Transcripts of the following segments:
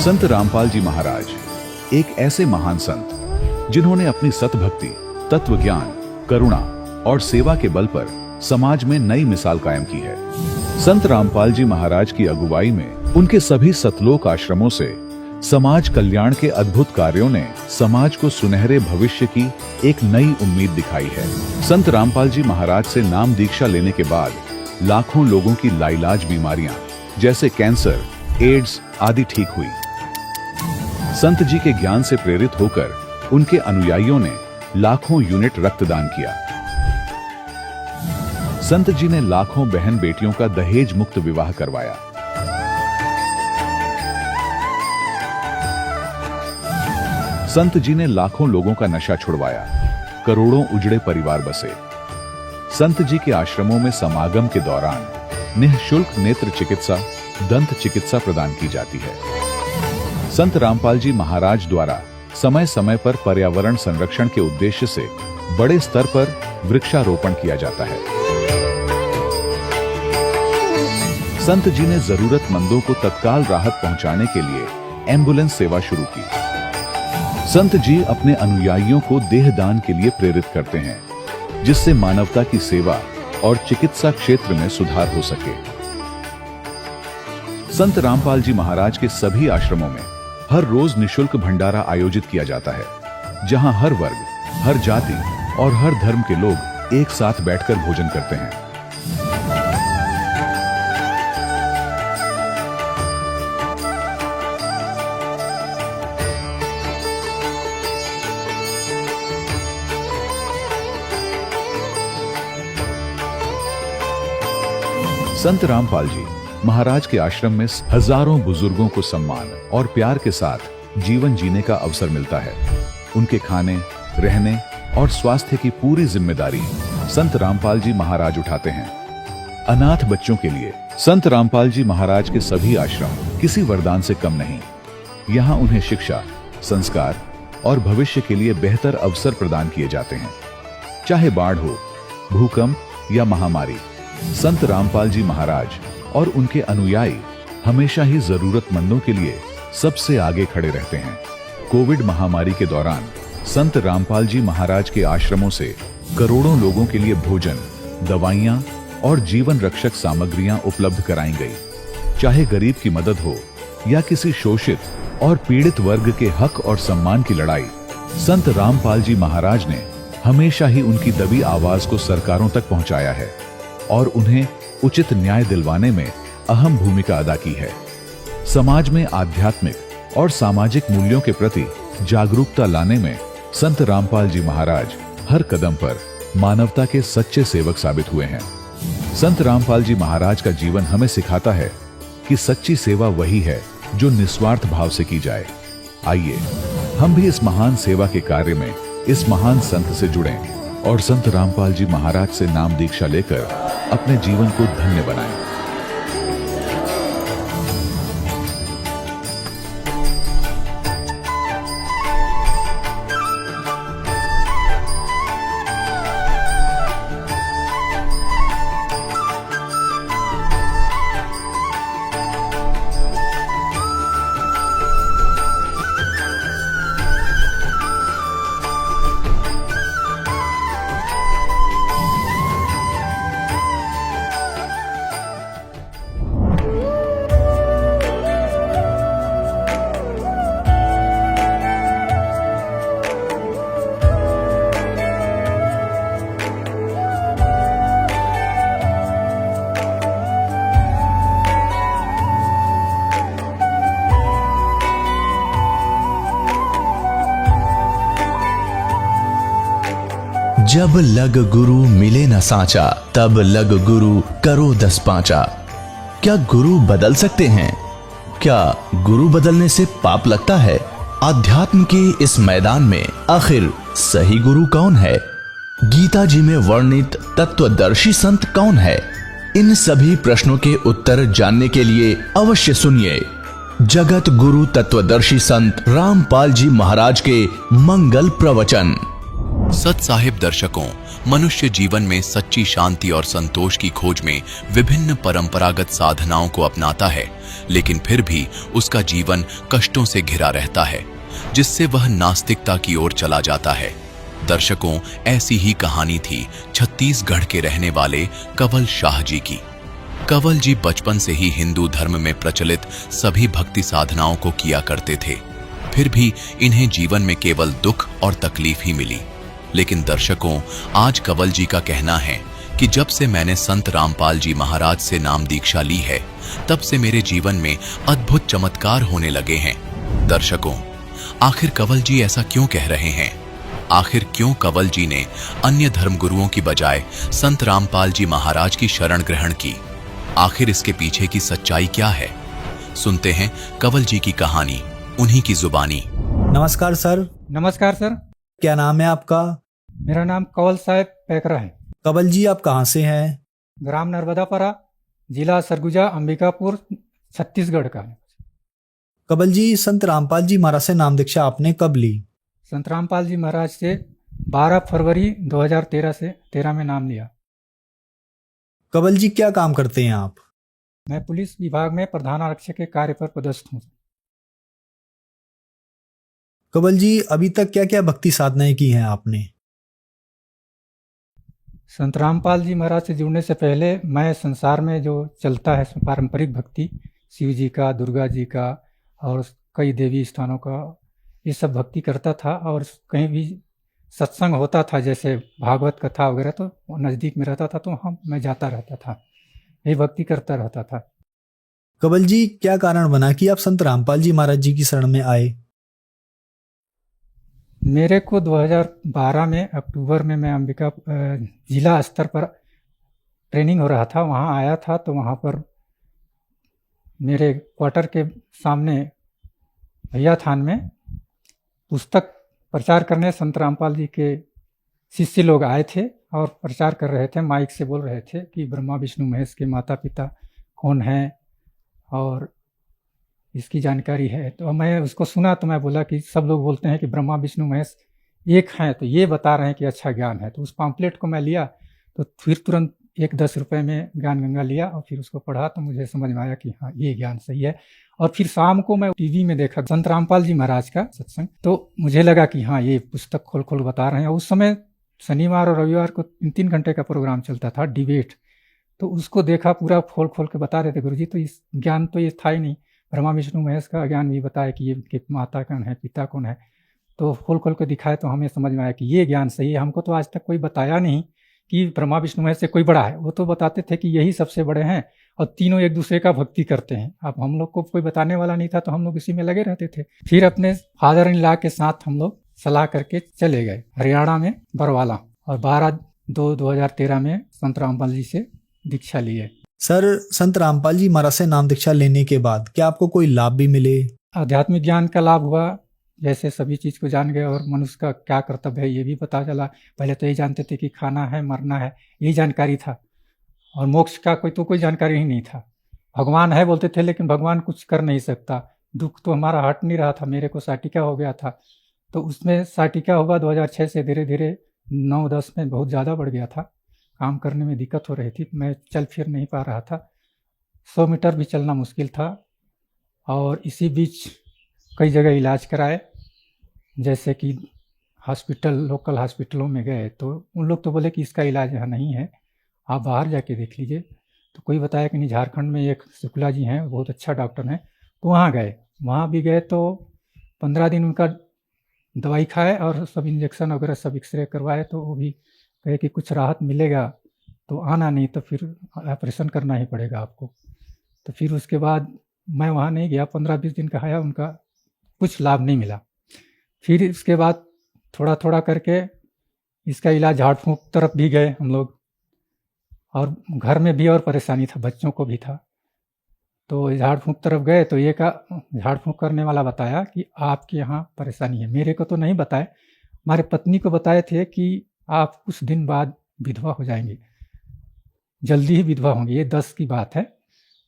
संत रामपाल जी महाराज एक ऐसे महान संत जिन्होंने अपनी सतभक्ति, तत्व ज्ञान, करुणा और सेवा के बल पर समाज में नई मिसाल कायम की है। संत रामपाल जी महाराज की अगुवाई में उनके सभी सतलोक आश्रमों से समाज कल्याण के अद्भुत कार्यों ने समाज को सुनहरे भविष्य की एक नई उम्मीद दिखाई है। संत रामपाल जी महाराज से नाम दीक्षा लेने के बाद लाखों लोगों की लाइलाज बीमारियां जैसे कैंसर, एड्स आदि ठीक हुई। संत जी के ज्ञान से प्रेरित होकर उनके अनुयायियों ने लाखों यूनिट रक्तदान किया। संत जी ने लाखों बहन बेटियों का दहेज मुक्त विवाह करवाया। संत जी ने लाखों लोगों का नशा छुड़वाया, करोड़ों उजड़े परिवार बसे। संत जी के आश्रमों में समागम के दौरान निःशुल्क नेत्र चिकित्सा, दंत चिकित्सा प्रदान की जाती है। संत रामपाल जी महाराज द्वारा समय समय पर पर्यावरण संरक्षण के उद्देश्य से बड़े स्तर पर वृक्षारोपण किया जाता है। संत जी ने जरूरतमंदों को तत्काल राहत पहुंचाने के लिए एम्बुलेंस सेवा शुरू की। संत जी अपने अनुयायियों को देहदान के लिए प्रेरित करते हैं, जिससे मानवता की सेवा और चिकित्सा क्षेत्र में सुधार हो सके। संत रामपाल जी महाराज के सभी आश्रमों में हर रोज निःशुल्क भंडारा आयोजित किया जाता है, जहां हर वर्ग, हर जाति और हर धर्म के लोग एक साथ बैठकर भोजन करते हैं। संत रामपाल जी महाराज के आश्रम में हजारों बुजुर्गों को सम्मान और प्यार के साथ जीवन जीने का अवसर मिलता है। उनके खाने, रहने और स्वास्थ्य की पूरी जिम्मेदारी संत रामपाल जी महाराज उठाते हैं। अनाथ बच्चों के लिए संत रामपाल जी महाराज के सभी आश्रम किसी वरदान से कम नहीं। यहाँ उन्हें शिक्षा, संस्कार और भविष्य के लिए बेहतर अवसर प्रदान किए जाते हैं। चाहे बाढ़ हो, भूकंप या महामारी, संत रामपाल जी महाराज और उनके अनुयायी हमेशा ही जरूरतमंदों के लिए सबसे आगे खड़े रहते हैं। कोविड महामारी के दौरान संत रामपाल जी महाराज के आश्रमों से करोड़ों लोगों के लिए भोजन, दवाइयां और जीवन रक्षक सामग्रियां उपलब्ध कराई गई। चाहे गरीब की मदद हो या किसी शोषित और पीड़ित वर्ग के हक और सम्मान की लड़ाई, संत रामपाल जी महाराज ने हमेशा ही उनकी दबी आवाज को सरकारों तक पहुंचाया है और उन्हें उचित न्याय दिलवाने में अहम भूमिका अदा की है। समाज में आध्यात्मिक और सामाजिक मूल्यों के प्रति जागरूकता लाने में संत रामपाल जी महाराज हर कदम पर मानवता के सच्चे सेवक साबित हुए हैं। संत रामपाल जी महाराज का जीवन हमें सिखाता है कि सच्ची सेवा वही है जो निस्वार्थ भाव से की जाए। आइए हम भी इस महान सेवा के कार्य में इस महान संत से जुड़ें और संत रामपाल जी महाराज से नाम दीक्षा लेकर अपने जीवन को धन्य बनाएं। जब लग गुरु मिले न साचा, तब लग गुरु करो 10 पांचा। क्या गुरु बदल सकते हैं? क्या गुरु बदलने से पाप लगता है? आध्यात्म के इस मैदान में आखिर सही गुरु कौन है? गीता जी में वर्णित तत्वदर्शी संत कौन है? इन सभी प्रश्नों के उत्तर जानने के लिए अवश्य सुनिए जगत गुरु तत्वदर्शी संत रामपाल जी महाराज के मंगल प्रवचन। सत साहिब दर्शकों, मनुष्य जीवन में सच्ची शांति और संतोष की खोज में विभिन्न परंपरागत साधनाओं को अपनाता है, लेकिन फिर भी उसका जीवन कष्टों से घिरा रहता है, जिससे वह नास्तिकता की ओर चला जाता है। दर्शकों, ऐसी ही कहानी थी छत्तीसगढ़ के रहने वाले कंवल शाह जी की। कंवल जी बचपन से ही हिंदू धर्म में प्रचलित सभी भक्ति साधनाओं को किया करते थे, फिर भी इन्हें जीवन में केवल दुख और तकलीफ ही मिली। लेकिन दर्शकों, आज कंवल जी का कहना है कि जब से मैंने संत रामपाल जी महाराज से नाम दीक्षा ली है, तब से मेरे जीवन में अद्भुत चमत्कार होने लगे हैं। दर्शकों, आखिर कंवल जी ऐसा क्यों कह रहे हैं? आखिर क्यों कंवल जी ने अन्य धर्म गुरुओं की बजाय संत रामपाल जी महाराज की शरण ग्रहण की? आखिर इसके पीछे की सच्चाई क्या है? सुनते हैं कंवल जी की कहानी, उन्हीं की जुबानी। नमस्कार सर। नमस्कार सर, क्या नाम है आपका? मेरा नाम कंवल साहब पैकरा है। कंवल जी, आप कहाँ से हैं? ग्राम नर्मदापुरा, जिला सरगुजा, अंबिकापुर, छत्तीसगढ़ का है। कंवल जी, संत रामपाल जी महाराज से नाम दीक्षा आपने कब ली? संत रामपाल जी महाराज से 12 फरवरी 2013 में नाम लिया। कंवल जी, क्या काम करते हैं आप? मैं पुलिस विभाग में प्रधान आरक्षक के कार्य पर पदस्थ हूँ। कंवल जी, अभी तक क्या क्या भक्ति साधनाएं की हैं आपने? संत रामपाल जी महाराज से जुड़ने से पहले मैं संसार में जो चलता है पारंपरिक भक्ति, शिव जी का, दुर्गा जी का और कई देवी स्थानों का, ये सब भक्ति करता था। और कहीं भी सत्संग होता था, जैसे भागवत कथा वगैरह, तो नज़दीक में रहता था तो मैं जाता रहता था, ये भक्ति करता रहता था। कंवल जी, क्या कारण बना कि आप संत रामपाल जी महाराज जी की शरण में आए? मेरे को 2012 में अक्टूबर में मैं अंबिका जिला स्तर पर ट्रेनिंग हो रहा था, वहाँ आया था। तो वहाँ पर मेरे क्वार्टर के सामने भैया थान में पुस्तक प्रचार करने संत रामपाल जी के शिष्य लोग आए थे और प्रचार कर रहे थे, माइक से बोल रहे थे कि ब्रह्मा विष्णु महेश के माता पिता कौन हैं और इसकी जानकारी है। तो मैं उसको सुना तो मैं बोला कि सब लोग बोलते हैं कि ब्रह्मा विष्णु महेश एक हैं, तो ये बता रहे हैं कि अच्छा ज्ञान है। तो उस पम्पलेट को मैं लिया, तो फिर तुरंत 10 रुपये में ज्ञान गंगा लिया और फिर उसको पढ़ा, तो मुझे समझ में आया कि हाँ, ये ज्ञान सही है। और फिर शाम को मैं टीवी में देखा संत रामपाल जी महाराज का सत्संग, तो मुझे लगा कि हाँ, ये पुस्तक खोल खोल बता रहे हैं। उस समय शनिवार और रविवार को 3-3 घंटे का प्रोग्राम चलता था, डिबेट। तो उसको देखा, पूरा खोल खोल के बता रहे थे गुरुजी। तो इस ज्ञान तो ये था ही नहीं, ब्रह्मा विष्णु महेश का ज्ञान भी बताया कि ये कि माता कौन है, पिता कौन है। तो खोल खोल के दिखाए तो हमें समझ में आया कि ये ज्ञान सही है। हमको तो आज तक कोई बताया नहीं कि ब्रह्मा विष्णु महेश से कोई बड़ा है, वो तो बताते थे कि यही सबसे बड़े हैं और तीनों एक दूसरे का भक्ति करते हैं। अब हम लोग को कोई बताने वाला नहीं था, तो हम लोग इसी में लगे रहते थे। फिर अपने फादर इन लॉ के साथ हम लोग सलाह करके चले गए हरियाणा में बरवाला, और 12/2/2013 में संत रामपाल जी से दीक्षा लिए। सर, संत रामपाल जी महाराज से नाम दीक्षा लेने के बाद क्या आपको कोई लाभ भी मिले? आध्यात्मिक ज्ञान का लाभ हुआ, जैसे सभी चीज़ को जान गए, और मनुष्य का क्या कर्तव्य है ये भी पता चला। पहले तो यही जानते थे कि खाना है, मरना है, यही जानकारी था, और मोक्ष का कोई जानकारी ही नहीं था। भगवान है बोलते थे, लेकिन भगवान कुछ कर नहीं सकता। दुख तो हमारा हट नहीं रहा था, मेरे को साटिका हो गया था। तो उसमें साटिका हुआ 2006 से, धीरे धीरे 9-10 में बहुत ज़्यादा बढ़ गया था, काम करने में दिक्कत हो रही थी, मैं चल फिर नहीं पा रहा था, 100 मीटर भी चलना मुश्किल था। और इसी बीच कई जगह इलाज कराए, जैसे कि हॉस्पिटल, लोकल हॉस्पिटलों में गए, तो उन लोग तो बोले कि इसका इलाज यहाँ नहीं है, आप बाहर जाके देख लीजिए। तो कोई बताया कि नहीं, झारखंड में एक शुक्ला जी हैं, बहुत अच्छा डॉक्टर हैं, तो वहाँ गए। वहाँ भी गए तो 15 दिन उनका दवाई खाए और सब इंजेक्शन वगैरह सब एक्सरे करवाए, तो वो भी कहे कि कुछ राहत मिलेगा तो आना, नहीं तो फिर ऑपरेशन करना ही पड़ेगा आपको। तो फिर उसके बाद मैं वहाँ नहीं गया, 15-20 दिन का आया, उनका कुछ लाभ नहीं मिला। फिर इसके बाद थोड़ा थोड़ा करके इसका इलाज झाड़ फूँक तरफ भी गए हम लोग, और घर में भी और परेशानी था, बच्चों को भी था। तो झाड़ फूँक तरफ गए तो ये का झाड़ फूँक करने वाला बताया कि आपके यहाँ परेशानी है। मेरे को तो नहीं बताए, हमारे पत्नी को बताए थे कि आप कुछ दिन बाद विधवा हो जाएंगे, जल्दी ही विधवा होंगी, ये 10 की बात है।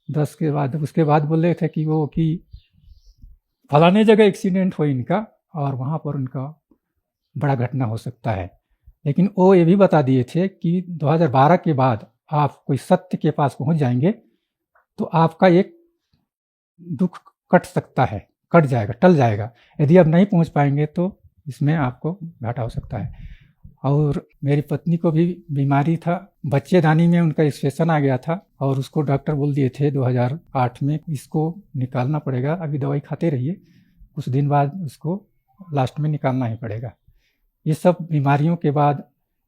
10 के बाद, उसके बाद बोल रहे थे कि वो कि फलाने जगह एक्सीडेंट हो इनका और वहाँ पर उनका बड़ा घटना हो सकता है। लेकिन वो ये भी बता दिए थे कि 2012 के बाद आप कोई सत्य के पास पहुंच जाएंगे तो आपका एक दुख कट सकता है, कट जाएगा, टल जाएगा। यदि आप नहीं पहुंच पाएंगे तो इसमें आपको घाटा हो सकता है। और मेरी पत्नी को भी बीमारी था, बच्चेदानी में उनका इन्फेक्शन आ गया था और उसको डॉक्टर बोल दिए थे 2008 में इसको निकालना पड़ेगा, अभी दवाई खाते रहिए, कुछ दिन बाद उसको लास्ट में निकालना ही पड़ेगा। ये सब बीमारियों के बाद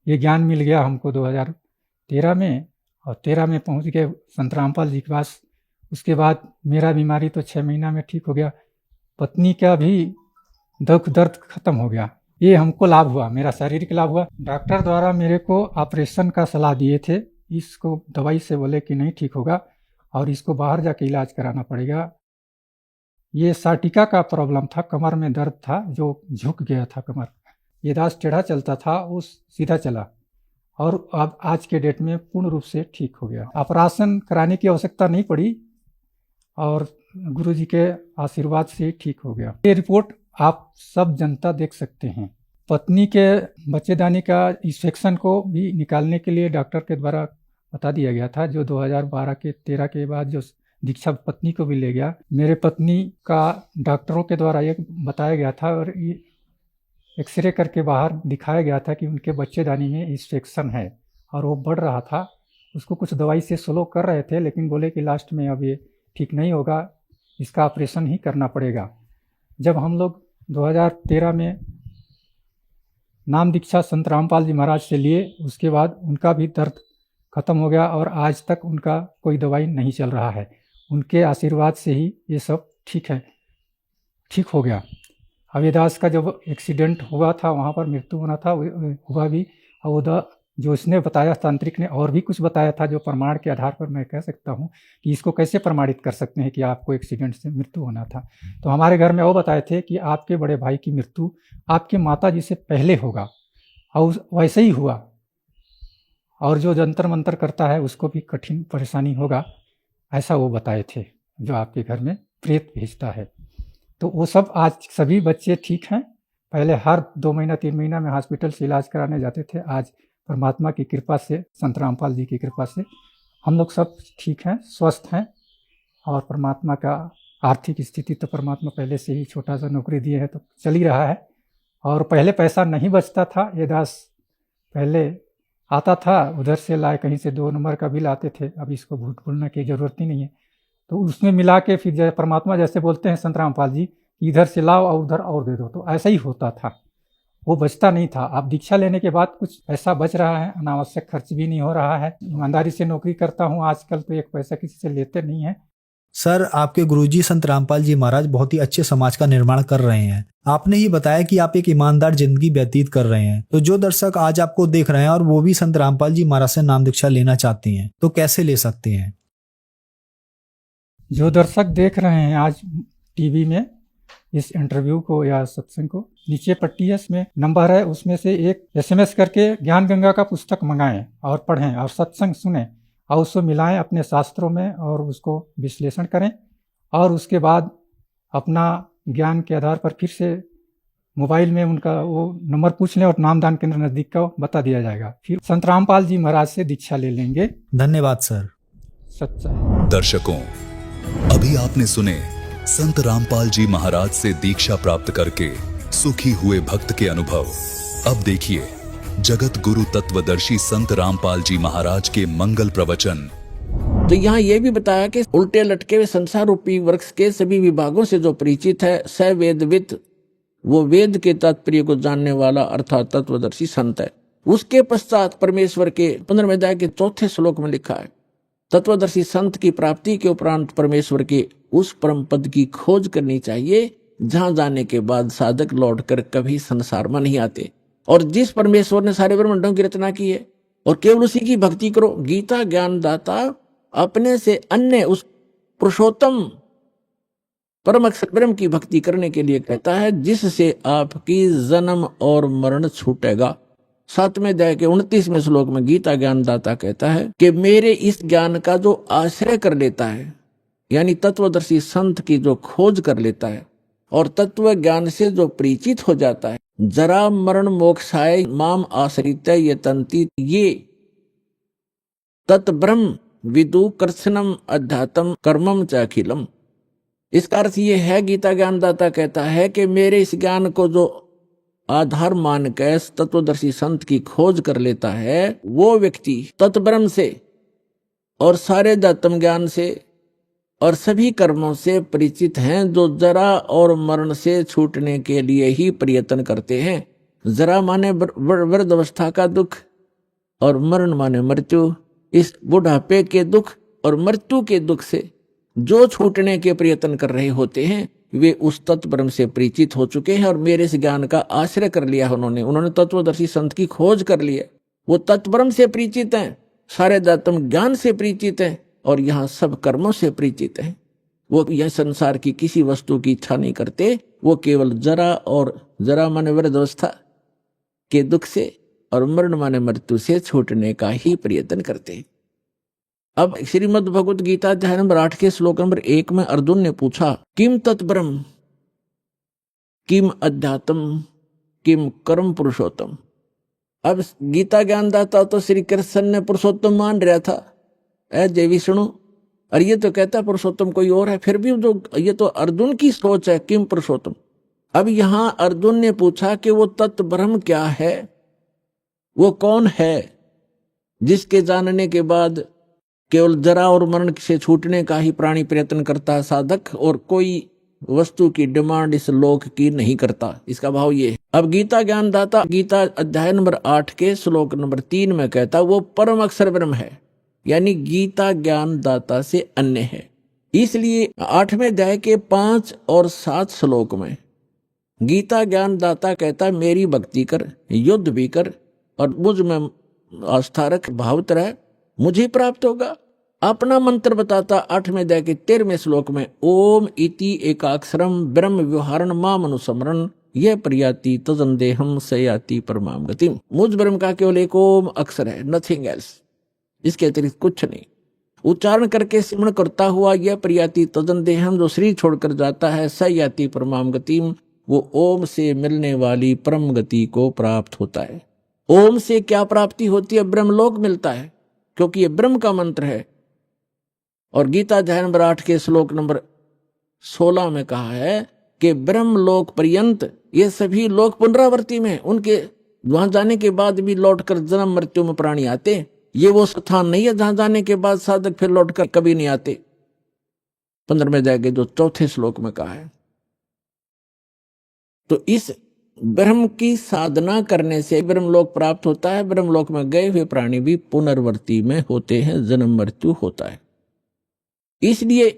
ये ज्ञान मिल गया हमको 2013 में, और 13 में पहुंच गए संत रामपाल जी के पास। उसके बाद मेरा बीमारी तो 6 महीना में ठीक हो गया, पत्नी का भी दुख दर्द खत्म हो गया। ये हमको लाभ हुआ, मेरा शारीरिक लाभ हुआ। डॉक्टर द्वारा मेरे को ऑपरेशन का सलाह दिए थे, इसको दवाई से बोले कि नहीं ठीक होगा और इसको बाहर जाके इलाज कराना पड़ेगा। ये साटिका का प्रॉब्लम था, कमर में दर्द था जो झुक गया था कमर, ये दास टेढ़ा चलता था वो सीधा चला और अब आज के डेट में पूर्ण रूप से ठीक हो गया। ऑपरेशन कराने की आवश्यकता नहीं पड़ी और गुरुजी के आशीर्वाद से ठीक हो गया। ये रिपोर्ट आप सब जनता देख सकते हैं। पत्नी के बच्चेदानी का इन्फेक्शन को भी निकालने के लिए डॉक्टर के द्वारा बता दिया गया था, जो 2012 के 13 के बाद जो दीक्षा पत्नी को भी ले गया। मेरे पत्नी का डॉक्टरों के द्वारा ये बताया गया था और एक्सरे करके बाहर दिखाया गया था कि उनके बच्चेदानी में इन्फेक्शन है और वो बढ़ रहा था। उसको कुछ दवाई से स्लो कर रहे थे, लेकिन बोले कि लास्ट में अब ये ठीक नहीं होगा, इसका ऑपरेशन ही करना पड़ेगा। जब हम लोग 2013 में नाम दीक्षा संत रामपाल जी महाराज से लिए, उसके बाद उनका भी दर्द खत्म हो गया और आज तक उनका कोई दवाई नहीं चल रहा है। उनके आशीर्वाद से ही ये सब ठीक है, ठीक हो गया। अविदास का जब एक्सीडेंट हुआ था, वहाँ पर मृत्यु होना था, हुआ भी। और जो इसने बताया, तांत्रिक ने और भी कुछ बताया था जो प्रमाण के आधार पर मैं कह सकता हूँ कि इसको कैसे प्रमाणित कर सकते हैं कि आपको एक्सीडेंट से मृत्यु होना था। तो हमारे घर में वो बताए थे कि आपके बड़े भाई की मृत्यु आपके माता जी से पहले होगा और वैसे ही हुआ, और जो जंतर मंतर करता है उसको भी कठिन परेशानी होगा, ऐसा वो बताए थे जो आपके घर में प्रेत भेजता है। तो वो सब आज सभी बच्चे ठीक हैं। पहले हर 2 महीना 3 महीना में हॉस्पिटल से इलाज कराने जाते थे, आज परमात्मा की कृपा से, संत रामपाल जी की कृपा से हम लोग सब ठीक हैं, स्वस्थ हैं। और परमात्मा का आर्थिक स्थिति तो परमात्मा पहले से ही छोटा सा नौकरी दिए है तो चल ही रहा है। और पहले पैसा नहीं बचता था, ये दास पहले आता था उधर से लाए, कहीं से 2 नंबर का बिल आते थे, अब इसको भूट भूलने की ज़रूरत ही नहीं है। तो उसमें मिला के फिर परमात्मा जैसे बोलते हैं संत रामपाल जी, इधर से लाओ और उधर और दे दो, तो ऐसा ही होता था, वो बचता नहीं था। अब दीक्षा लेने के बाद कुछ पैसा बच रहा है, अनावश्यक खर्च भी नहीं हो रहा है। ईमानदारी से नौकरी करता हूँ आजकल, तो एक पैसा किसी से लेते नहीं है। सर, आपके गुरुजी संत रामपाल जी महाराज बहुत ही अच्छे समाज का निर्माण कर रहे हैं। आपने ही बताया कि आप एक ईमानदार जिंदगी व्यतीत कर रहे हैं, तो जो दर्शक आज आपको देख रहे हैं और वो भी संत रामपाल जी महाराज से नाम दीक्षा लेना चाहते हैं, तो कैसे ले सकते हैं? जो दर्शक देख रहे हैं आज टीवी में इस इंटरव्यू को या सत्संग को, नीचे पट्टी है, इसमें नंबर है, उसमें से एक SMS करके ज्ञान गंगा का पुस्तक मंगाएं और पढ़ें और सत्संग सुने और उसको मिलाएं अपने शास्त्रों में और उसको विश्लेषण करें। और उसके बाद अपना ज्ञान के आधार पर फिर से मोबाइल में उनका वो नंबर पूछ लें और नामदान केंद्र नज़दीक का बता दिया जाएगा। फिर संत रामपाल जी महाराज से दीक्षा ले लेंगे। धन्यवाद सर। सच्चा है। दर्शकों, अभी आपने सुने संत रामपाल जी महाराज से दीक्षा प्राप्त करके सुखी हुए भक्त के अनुभव। अब देखिए जगत गुरु तत्वदर्शी संत रामपाल जी महाराज के मंगल प्रवचन। तो यहाँ ये भी बताया कि उल्टे लटके हुए संसार रूपी वृक्ष के सभी विभागों से जो परिचित है, स वेदविद, वो वेद के तात्पर्य को जानने वाला अर्थात तत्वदर्शी संत है। उसके पश्चात परमेश्वर के 15वें अध्याय के 4थे श्लोक में लिखा है, तत्वदर्शी संत की प्राप्ति के उपरांत परमेश्वर के उस परम पद की खोज करनी चाहिए जहां जाने के बाद साधक लौटकर कभी संसार में नहीं आते। और जिस परमेश्वर ने सारे ब्रह्मांडों की रचना की है और केवल उसी की भक्ति करो। गीता ज्ञान दाता अपने से अन्य उस पुरुषोत्तम परम अक्षर ब्रह्म की भक्ति करने के लिए कहता है, जिससे आपकी जन्म और मरण छूटेगा। 7वें अध्याय के 29वें श्लोक में गीता ज्ञान दाता कहता है कि मेरे इस ज्ञान का जो आश्रय कर लेता है, यानी तत्वदर्शी संत की जो खोज कर लेता है और तत्व ज्ञान से जो परिचित हो जाता है, जरा मरण मोक्षाय माम आश्रित ये तंती ये तत्ब्रह्म विदु कृष्णम अध्यात्म कर्मम च अखिलम। इसका अर्थ ये है, गीता ज्ञानदाता कहता है कि मेरे इस ज्ञान को जो आधार मान कर तत्वदर्शी संत की खोज कर लेता है, वो व्यक्ति तत्ब्रह्म से और सारे आत्म ज्ञान से और सभी कर्मों से परिचित हैं, जो जरा और मरण से छूटने के लिए ही प्रयत्न करते हैं। जरा माने वृद्ध अवस्था का दुख और मरण माने मृत्यु। इस बुढ़ापे के दुख और मृत्यु के दुख से जो छूटने के प्रयत्न कर रहे होते हैं, वे उस तत्ब्रह्म से परिचित हो चुके हैं और मेरे इस ज्ञान का आश्रय कर लिया। उन्होंने तत्वदर्शी संत की खोज कर लिया। वो तत्ब्रह्म से परिचित हैं, सारे आत्म ज्ञान से परिचित हैं और यहाँ सब कर्मों से परिचित हैं। वो यह संसार की किसी वस्तु की इच्छा नहीं करते। वो केवल जरा माने वृद्ध अवस्था के दुख से और मरण माने मृत्यु से छूटने का ही प्रयत्न करते हैं। अब श्रीमद् भगवत गीता अध्याय नंबर 8 के श्लोक नंबर 1 में अर्जुन ने पूछा, किम तत्ब्रह्म किम अध्यात्म किम कर्म पुरुषोत्तम। अब गीता ज्ञानदाता तो श्री कृष्ण ने पुरुषोत्तम मान रहा था, जय विष्णु, और ये तो कहता पुरुषोत्तम कोई और है। फिर भी जो ये तो अर्जुन की सोच है, किम पुरुषोत्तम। अब यहां अर्जुन ने पूछा कि वो तत्ब्रह्म क्या है, वो कौन है जिसके जानने के बाद केवल जरा और मरण से छूटने का ही प्राणी प्रयत्न करता है साधक, और कोई वस्तु की डिमांड इस लोक की नहीं करता। इसका भाव ये है। अब गीता ज्ञानदाता गीता अध्याय नंबर 8 के श्लोक नंबर 3 में कहता वो परम अक्षर ब्रह्म है, यानी गीता ज्ञानदाता से अन्य है। इसलिए 8वें अध्याय के 5 और 7 श्लोक में गीता ज्ञानदाता कहता मेरी भक्ति कर, युद्ध भी कर और मुझ में आस्था रख, भावत रह, मुझे प्राप्त होगा। अपना मंत्र बताता 8वें अध्याय के 13वें श्लोक में, ओम इति एकाक्षरम ब्रह्म व्यवहारण माम अनुस्मरण यह प्रयाति तजंदेहम सयाति परमाम गतिम। मुझ ब्रह्म का केवल एक ओम अक्षर है, नथिंग एल्स, इसके अतिरिक्त कुछ नहीं। उच्चारण करके सिमरण करता हुआ यह प्रयाति तजंदेहम, जो शरीर छोड़कर जाता है, सयाति परमाम गतिम, वो ओम से मिलने वाली परम गति को प्राप्त होता है। ओम से क्या प्राप्ति होती है? ब्रह्मलोक मिलता है, क्योंकि ये ब्रह्म का मंत्र है। और गीता अध्याय नंबर 8 के श्लोक नंबर 16 में कहा है कि ब्रह्मलोक पर्यंत ये सभी लोक पुनरावर्ती में, उनके वहां जाने के बाद भी लौटकर जन्म मृत्यु में प्राणी आते। ये वो स्थान नहीं है जहां जाने के बाद साधक फिर लौटकर कभी नहीं आते। 15वें अध्याय के जो 4थे श्लोक में कहा है। तो इस ब्रह्म की साधना करने से ब्रह्मलोक प्राप्त होता है। ब्रह्मलोक में गए हुए प्राणी भी पुनर्वर्ती में होते हैं, जन्म मृत्यु होता है। इसलिए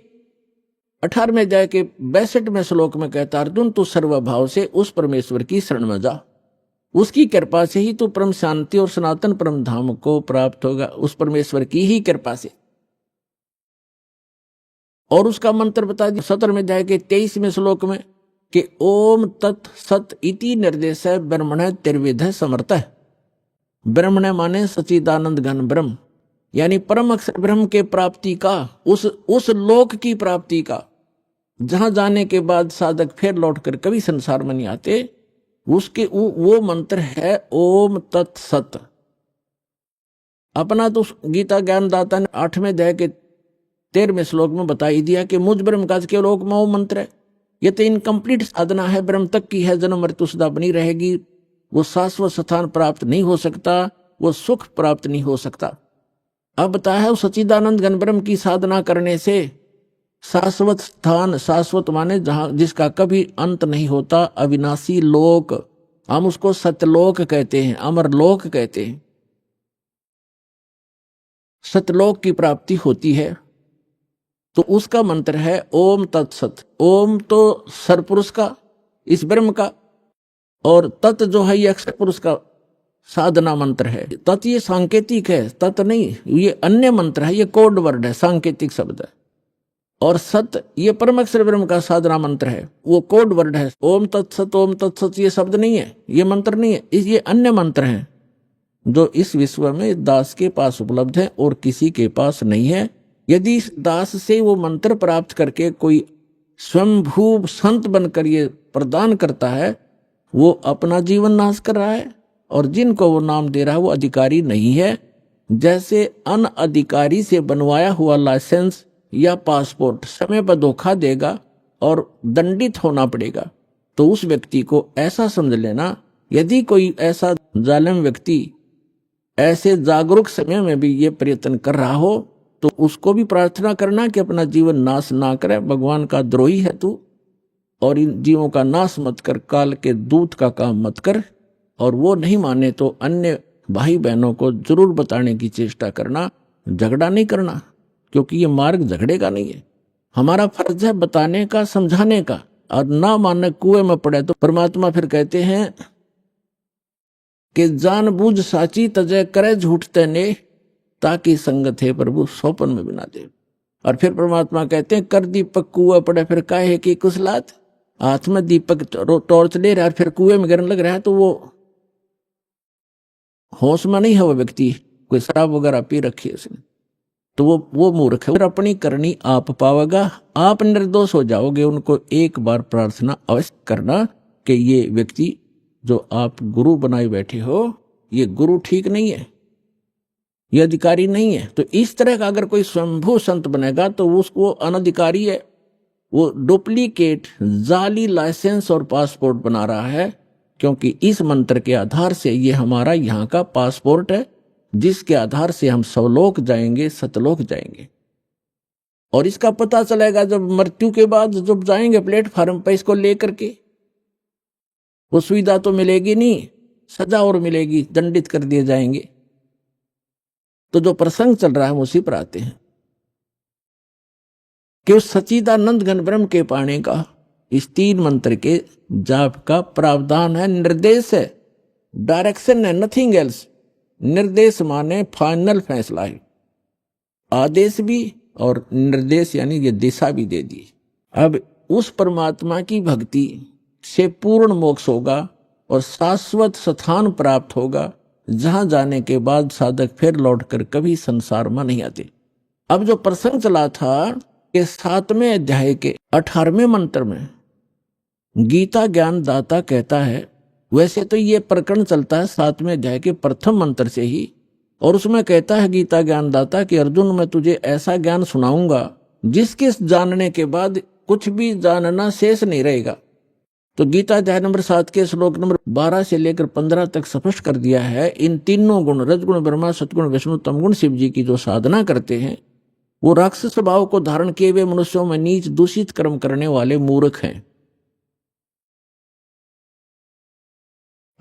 18वें अध्याय के 62वें श्लोक में कहता अर्जुन तू सर्वभाव से उस परमेश्वर की शरण में जा, उसकी कृपा से ही तू परम शांति और सनातन परम धाम को प्राप्त होगा, उस परमेश्वर की ही कृपा से। और उसका मंत्र बता दिया 17वें अध्याय के 23वें श्लोक में कि ओम तत् सत इति निर्देश है ब्रह्मण त्रिविध समर्थ। ब्रह्मण माने सच्चिदानंद घन ब्रह्म, यानी परम अक्षर ब्रह्म के प्राप्ति का, उस लोक की प्राप्ति का, जहां जाने के बाद साधक फिर लौटकर कभी संसार में नहीं आते, उसके वो मंत्र है ओम तत् सत। अपना तो गीता ज्ञानदाता ने 8वें अध्याय के 13वें श्लोक में बता ही दिया कि मुझ ब्रह्म का केवल वो मंत्र है। ये तो इनकम्प्लीट साधना है, ब्रह्म तक की है, जन्म मृत्यु सदा बनी रहेगी। वो शाश्वत स्थान प्राप्त नहीं हो सकता, वो सुख प्राप्त नहीं हो सकता। अब बताया है सच्चिदानंद घन ब्रह्म की साधना करने से शाश्वत स्थान, शाश्वत माने जहां जिसका कभी अंत नहीं होता, अविनाशी लोक, हम उसको सत्यलोक कहते हैं, अमरलोक कहते हैं। सत्यलोक की प्राप्ति होती है। तो उसका मंत्र है ओम तत्सत। ओम तो सरपुरुष का, इस ब्रह्म का, और तत् जो है ये अक्षर पुरुष का साधना मंत्र है। तत् ये सांकेतिक है, तत् नहीं, ये अन्य मंत्र है, ये कोड वर्ड है, सांकेतिक शब्द है। और सत ये परम अक्षर ब्रह्म का साधना मंत्र है, वो कोड वर्ड है। ओम तत्सत ये शब्द नहीं है, ये मंत्र नहीं है, ये अन्य मंत्र हैं जो इस विश्व में दास के पास उपलब्ध है और किसी के पास नहीं है। यदि इस दास से वो मंत्र प्राप्त करके कोई स्वयंभू संत बनकर ये प्रदान करता है, वो अपना जीवन नाश कर रहा है, और जिनको वो नाम दे रहा है वो अधिकारी नहीं है। जैसे अनअधिकारी से बनवाया हुआ लाइसेंस या पासपोर्ट समय पर धोखा देगा और दंडित होना पड़ेगा, तो उस व्यक्ति को ऐसा समझ लेना, यदि कोई ऐसा जालिम व्यक्ति ऐसे जागरूक समय में भी ये प्रयत्न कर रहा हो, तो उसको भी प्रार्थना करना कि अपना जीवन नाश ना करे। भगवान का द्रोही है तू, और इन जीवों का नाश मत कर, काल के दूत का काम मत कर। और वो नहीं माने तो अन्य भाई बहनों को जरूर बताने की चेष्टा करना, झगड़ा नहीं करना, क्योंकि ये मार्ग झगड़े का नहीं है। हमारा फर्ज है बताने का, समझाने का, और ना मानने कुएं में पड़े तो परमात्मा फिर कहते हैं कि जानबूझ साची तजय करे झूठ तने, ताकि संगत है प्रभु सोपन में बिना दे। और फिर परमात्मा कहते हैं कर दीपक कुआ पड़े फिर काहे की कुसलात। हाथ में दीपक टॉर्च ले रहा है, फिर कुएं में गिरने लग रहा है, तो वो होश में नहीं है वो व्यक्ति, कोई शराब वगैरह पी रखी है उसने, तो वो मूर्ख है। फिर अपनी करनी आप पाओगा, आप निर्दोष हो जाओगे। उनको एक बार प्रार्थना अवश्य करना कि ये व्यक्ति जो आप गुरु बनाए बैठे हो, ये गुरु ठीक नहीं है, ये अधिकारी नहीं है। तो इस तरह का अगर कोई स्वयंभू संत बनेगा तो उसको अनधिकारी है, वो डुप्लीकेट जाली लाइसेंस और पासपोर्ट बना रहा है। क्योंकि इस मंत्र के आधार से ये हमारा यहाँ का पासपोर्ट है, जिसके आधार से हम सवलोक जाएंगे, सतलोक जाएंगे। और इसका पता चलेगा जब मृत्यु के बाद जब जाएंगे प्लेटफार्म पर इसको लेकर के। वो सुविधा तो मिलेगी नहीं, सजा और मिलेगी, दंडित कर दिए जाएंगे। तो जो प्रसंग चल रहा है हम उसी पर आते हैं कि उस सच्चिदानंद घन ब्रह्म के पाने का इस 3 मंत्र के जाप का प्रावधान है, निर्देश है, डायरेक्शन है, नथिंग एल्स। निर्देश माने फाइनल फैसला है, आदेश भी और निर्देश यानी ये दिशा भी दे दी। अब उस परमात्मा की भक्ति से पूर्ण मोक्ष होगा और शाश्वत स्थान प्राप्त होगा, जहां जाने के बाद साधक फिर लौटकर कभी संसार में नहीं आते। अब जो प्रसंग चला था कि 7वें अध्याय के 18वें मंत्र में गीता ज्ञान दाता कहता है, वैसे तो ये प्रकरण चलता है 7वें अध्याय के प्रथम मंत्र से ही, और उसमें कहता है गीता ज्ञान दाता कि अर्जुन मैं तुझे ऐसा ज्ञान सुनाऊंगा जिसके जानने के बाद कुछ भी जानना शेष नहीं रहेगा। तो गीता अध्याय नंबर 7 के श्लोक नंबर 12 से लेकर 15 तक स्पष्ट कर दिया है, इन तीनों गुण रजगुण ब्रह्मा सतगुण विष्णु तमगुण शिव जी की जो साधना करते हैं, वो राक्षस स्वभाव को धारण किए हुए मनुष्यों में नीच दूषित कर्म करने वाले मूर्ख हैं।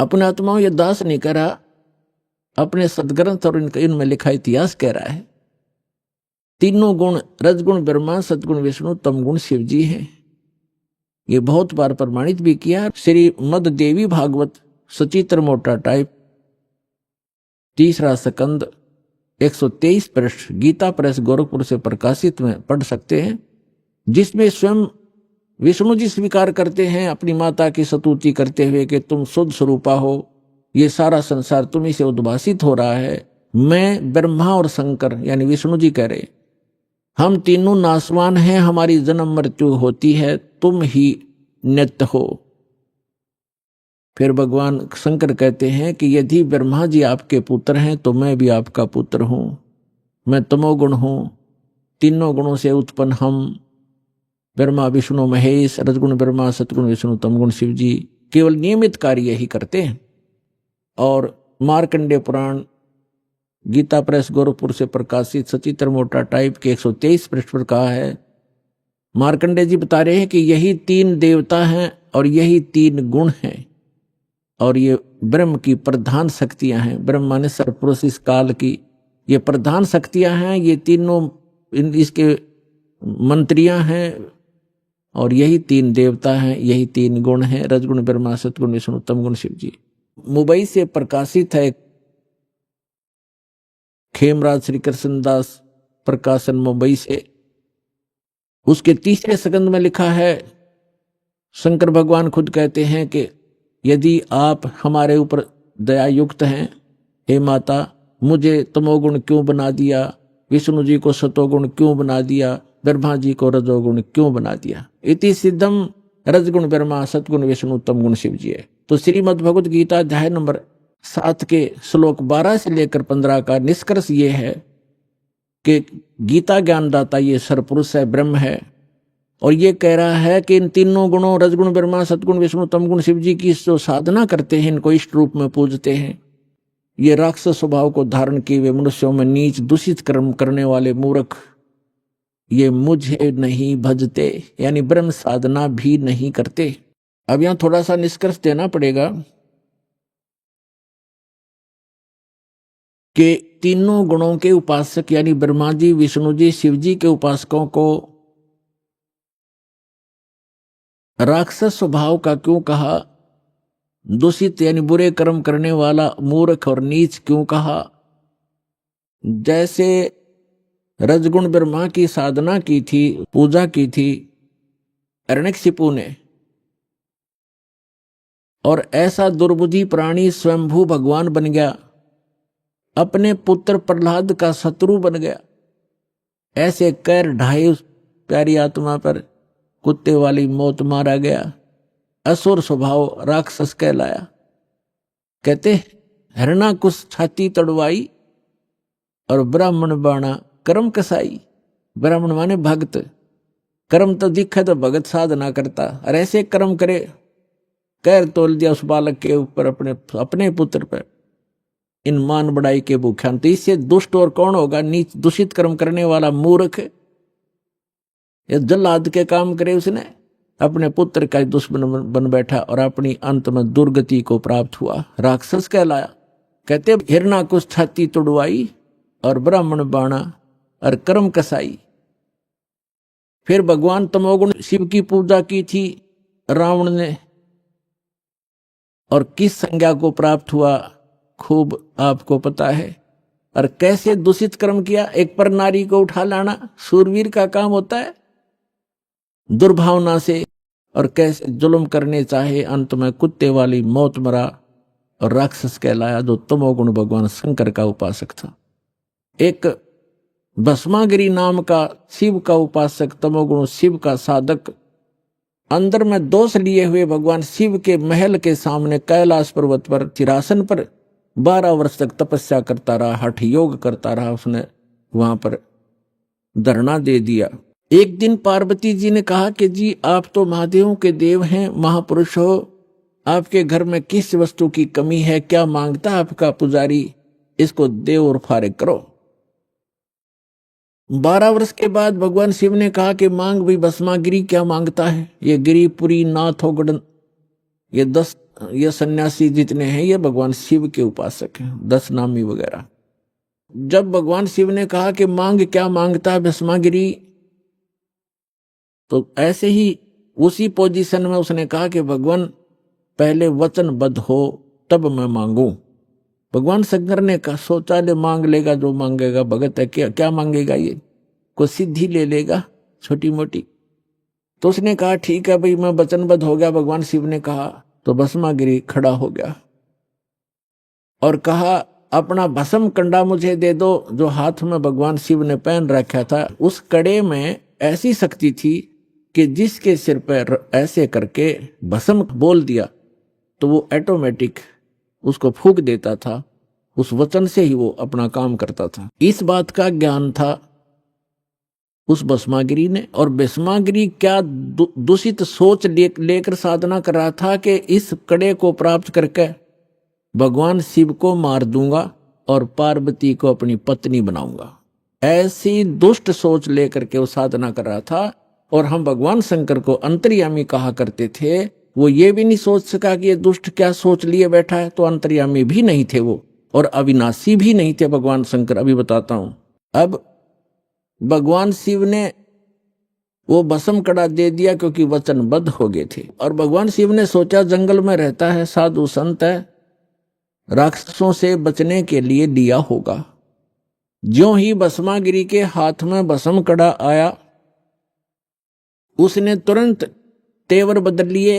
अपने आत्माओं ये दास नहीं करा, अपने सदग्रंथ और इनमें लिखा इतिहास कह रहा है। तीनों गुण रजगुण ब्रह्मा सतगुण विष्णु तमगुण शिव जी हैं। ये बहुत बार प्रमाणित भी किया। श्री मद देवी भागवत सचित्र मोटा टाइप 3रा स्कंद 123 पृष्ठ गीता प्रेस गोरखपुर से प्रकाशित में पढ़ सकते हैं, जिसमें स्वयं विष्णु जी स्वीकार करते हैं अपनी माता की स्तुति करते हुए कि तुम शुद्ध स्वरूपा हो, ये सारा संसार तुम्ही से उद्भासित हो रहा है। मैं ब्रह्मा और शंकर यानी विष्णु जी कह रहे, हम तीनों नासवान हैं, हमारी जन्म मृत्यु होती है, तुम ही नित्य हो। फिर भगवान शंकर कहते हैं कि यदि ब्रह्मा जी आपके पुत्र हैं तो मैं भी आपका पुत्र हूं, मैं तमोगुण हूं, तीनों गुणों से उत्पन्न हम ब्रह्मा विष्णु महेश, रजगुण ब्रह्मा सतगुण विष्णु तमगुण शिव जी केवल नियमित कार्य ही करते हैं। और मार्कंडेय पुराण गीता प्रेस गोरखपुर से प्रकाशित सचित्र मोटा टाइप के 123 पृष्ठ पर कहा है, मार्कंडेय जी बता रहे हैं कि यही 3 देवता हैं और यही 3 गुण हैं, और ये ब्रह्म की प्रधान शक्तियां हैं। ब्रह्म माने सरपुरुष इस काल की ये प्रधान शक्तियां हैं, ये तीनों इसके मंत्रियां हैं, और यही 3 देवता हैं, यही 3 गुण हैं, रजगुण ब्रह्मा सतगुण विष्णु तमगुण शिव जी। मुंबई से प्रकाशित है खेमराज श्री कृष्णदास प्रकाशन मुंबई से, उसके 3रे स्कंद में लिखा है, शंकर भगवान खुद कहते हैं कि यदि आप हमारे ऊपर दया युक्त हैं, हे माता मुझे तमोगुण क्यों बना दिया, विष्णु जी को सतोगुण क्यों बना दिया, ब्रह्मा जी को रजोगुण क्यों बना दिया। इति सिद्धम रजगुण ब्रह्मा सतगुण विष्णु तमगुण शिव जी है। तो श्रीमद् भगवत गीता अध्याय नंबर 7 के श्लोक 12 से लेकर 15 का निष्कर्ष ये है कि गीता ज्ञानदाता ये सरपुरुष है, ब्रह्म है, और ये कह रहा है कि इन तीनों गुणों रजगुण ब्रह्मा, सतगुण विष्णु, तमगुण शिव जी की जो साधना करते हैं, इनको इष्ट रूप में पूजते हैं, ये राक्षस स्वभाव को धारण किए हुए मनुष्यों में नीच दूषित कर्म करने वाले मूर्ख, ये मुझे नहीं भजते, यानी ब्रह्म साधना भी नहीं करते। अब यहां थोड़ा सा निष्कर्ष देना पड़ेगा कि तीनों गुणों के उपासक यानी ब्रह्मा जी, विष्णु जी, शिव जी के उपासकों को राक्षस स्वभाव का क्यों कहा, दूषित यानी बुरे कर्म करने वाला, मूर्ख और नीच क्यों कहा। जैसे रजगुण ब्रह्मा की साधना की थी, पूजा की थी हिरण्यकशिपु ने, और ऐसा दुर्बुद्धि प्राणी स्वयंभू भगवान बन गया, अपने पुत्र प्रहलाद का शत्रु बन गया, ऐसे कैर ढाई उस प्यारी आत्मा पर कुत्ते वाली मौत मारा गया, असुर स्वभाव राक्षस कहलाया। कहते हिरणाकुश छाती तड़वाई और ब्राह्मण बाणा कर्म कसाई। ब्राह्मण माने भक्त, कर्म तो दिखे तो भगत साधना करता, और ऐसे कर्म करे, कैर तोल दिया उस बालक के ऊपर, अपने पुत्र पर, इन मान बढ़ाई के भूख्यान। तो इससे दुष्ट और कौन होगा, नीच दूषित कर्म करने वाला मूर्ख, ये जल्लाद के काम करे, उसने अपने पुत्र का दुश्मन बन बैठा और अपनी अंत में दुर्गति को प्राप्त हुआ, राक्षस कहलाया। कहते हिरणाकुश छाती तुड़वाई और ब्राह्मण बाणा और कर्म कसाई। फिर भगवान तमोगुण शिव की पूजा की थी रावण ने, और किस संज्ञा को प्राप्त हुआ खूब आपको पता है। और कैसे दूषित कर्म किया, एक पर नारी को उठा लाना सूरवीर का काम होता है, दुर्भावना से, और कैसे जुल्म करने चाहे, अंत में कुत्ते वाली मौत मरा और राक्षस कहलाया, जो तमोगुण भगवान शंकर का उपासक था। एक भस्मागिरी नाम का शिव का उपासक, तमोगुण शिव का साधक, अंदर में दोष लिए हुए भगवान शिव के महल के सामने कैलाश पर्वत पर चिरासन पर 12 वर्ष तक तपस्या करता रहा, हठ योग करता रहा। उसने वहां पर धरना दे दिया। एक दिन पार्वती जी ने कहा कि जी आप तो महादेवों के देव हैं, महापुरुष हो, आपके घर में किस वस्तु की कमी है, क्या मांगता है आपका पुजारी, इसको देव और फारिग करो। 12 वर्ष के बाद भगवान शिव ने कहा कि मांग भी भस्मागिरी, क्या मांगता है। ये गिरिपुरी, नाथ होगड़न, ये 10 ये सन्यासी जितने हैं ये भगवान शिव के उपासक हैं, 10 नामी वगैरह। जब भगवान शिव ने कहा कि मांग क्या मांगता है भस्मागिरी, तो ऐसे ही उसी पोजीशन में उसने कहा कि भगवान पहले वचनबद्ध हो तब मैं मांगू। भगवान शंकर ने कहा, सोचा ले मांग लेगा जो मांगेगा, भगत है क्या मांगेगा, ये कोई सिद्धि ले लेगा छोटी मोटी। तो उसने कहा ठीक है भाई मैं वचनबद्ध हो गया। भगवान शिव ने कहा तो भस्मागिरी खड़ा हो गया और कहा अपना भस्म कंडा मुझे दे दो, जो हाथ में भगवान शिव ने पहन रखा था। उस कड़े में ऐसी शक्ति थी कि जिसके सिर पर ऐसे करके भस्म बोल दिया तो वो ऑटोमेटिक उसको फूंक देता था, उस वचन से ही वो अपना काम करता था। इस बात का ज्ञान था उस भस्मागिरी ने। और भस्मागिरी क्या दूषित सोच लेकर साधना कर रहा था कि इस कड़े को प्राप्त करके भगवान शिव को मार दूंगा और पार्वती को अपनी पत्नी बनाऊंगा। ऐसी दुष्ट सोच लेकर के वो साधना कर रहा था। और हम भगवान शंकर को अंतर्यामी कहा करते थे। वो ये भी नहीं सोच सका कि ये दुष्ट क्या सोच लिए बैठा है, तो अंतर्यामी भी नहीं थे वो, और अविनाशी भी नहीं थे भगवान शंकर। अभी बताता हूं। अब भगवान शिव ने वो भस्म कड़ा दे दिया क्योंकि वचनबद्ध हो गए थे। और भगवान शिव ने सोचा जंगल में रहता है, साधु संत है, राक्षसों से बचने के लिए लिया होगा। ज्यों ही भस्मागिरी के हाथ में भस्म कड़ा आया, उसने तुरंत तेवर बदल लिए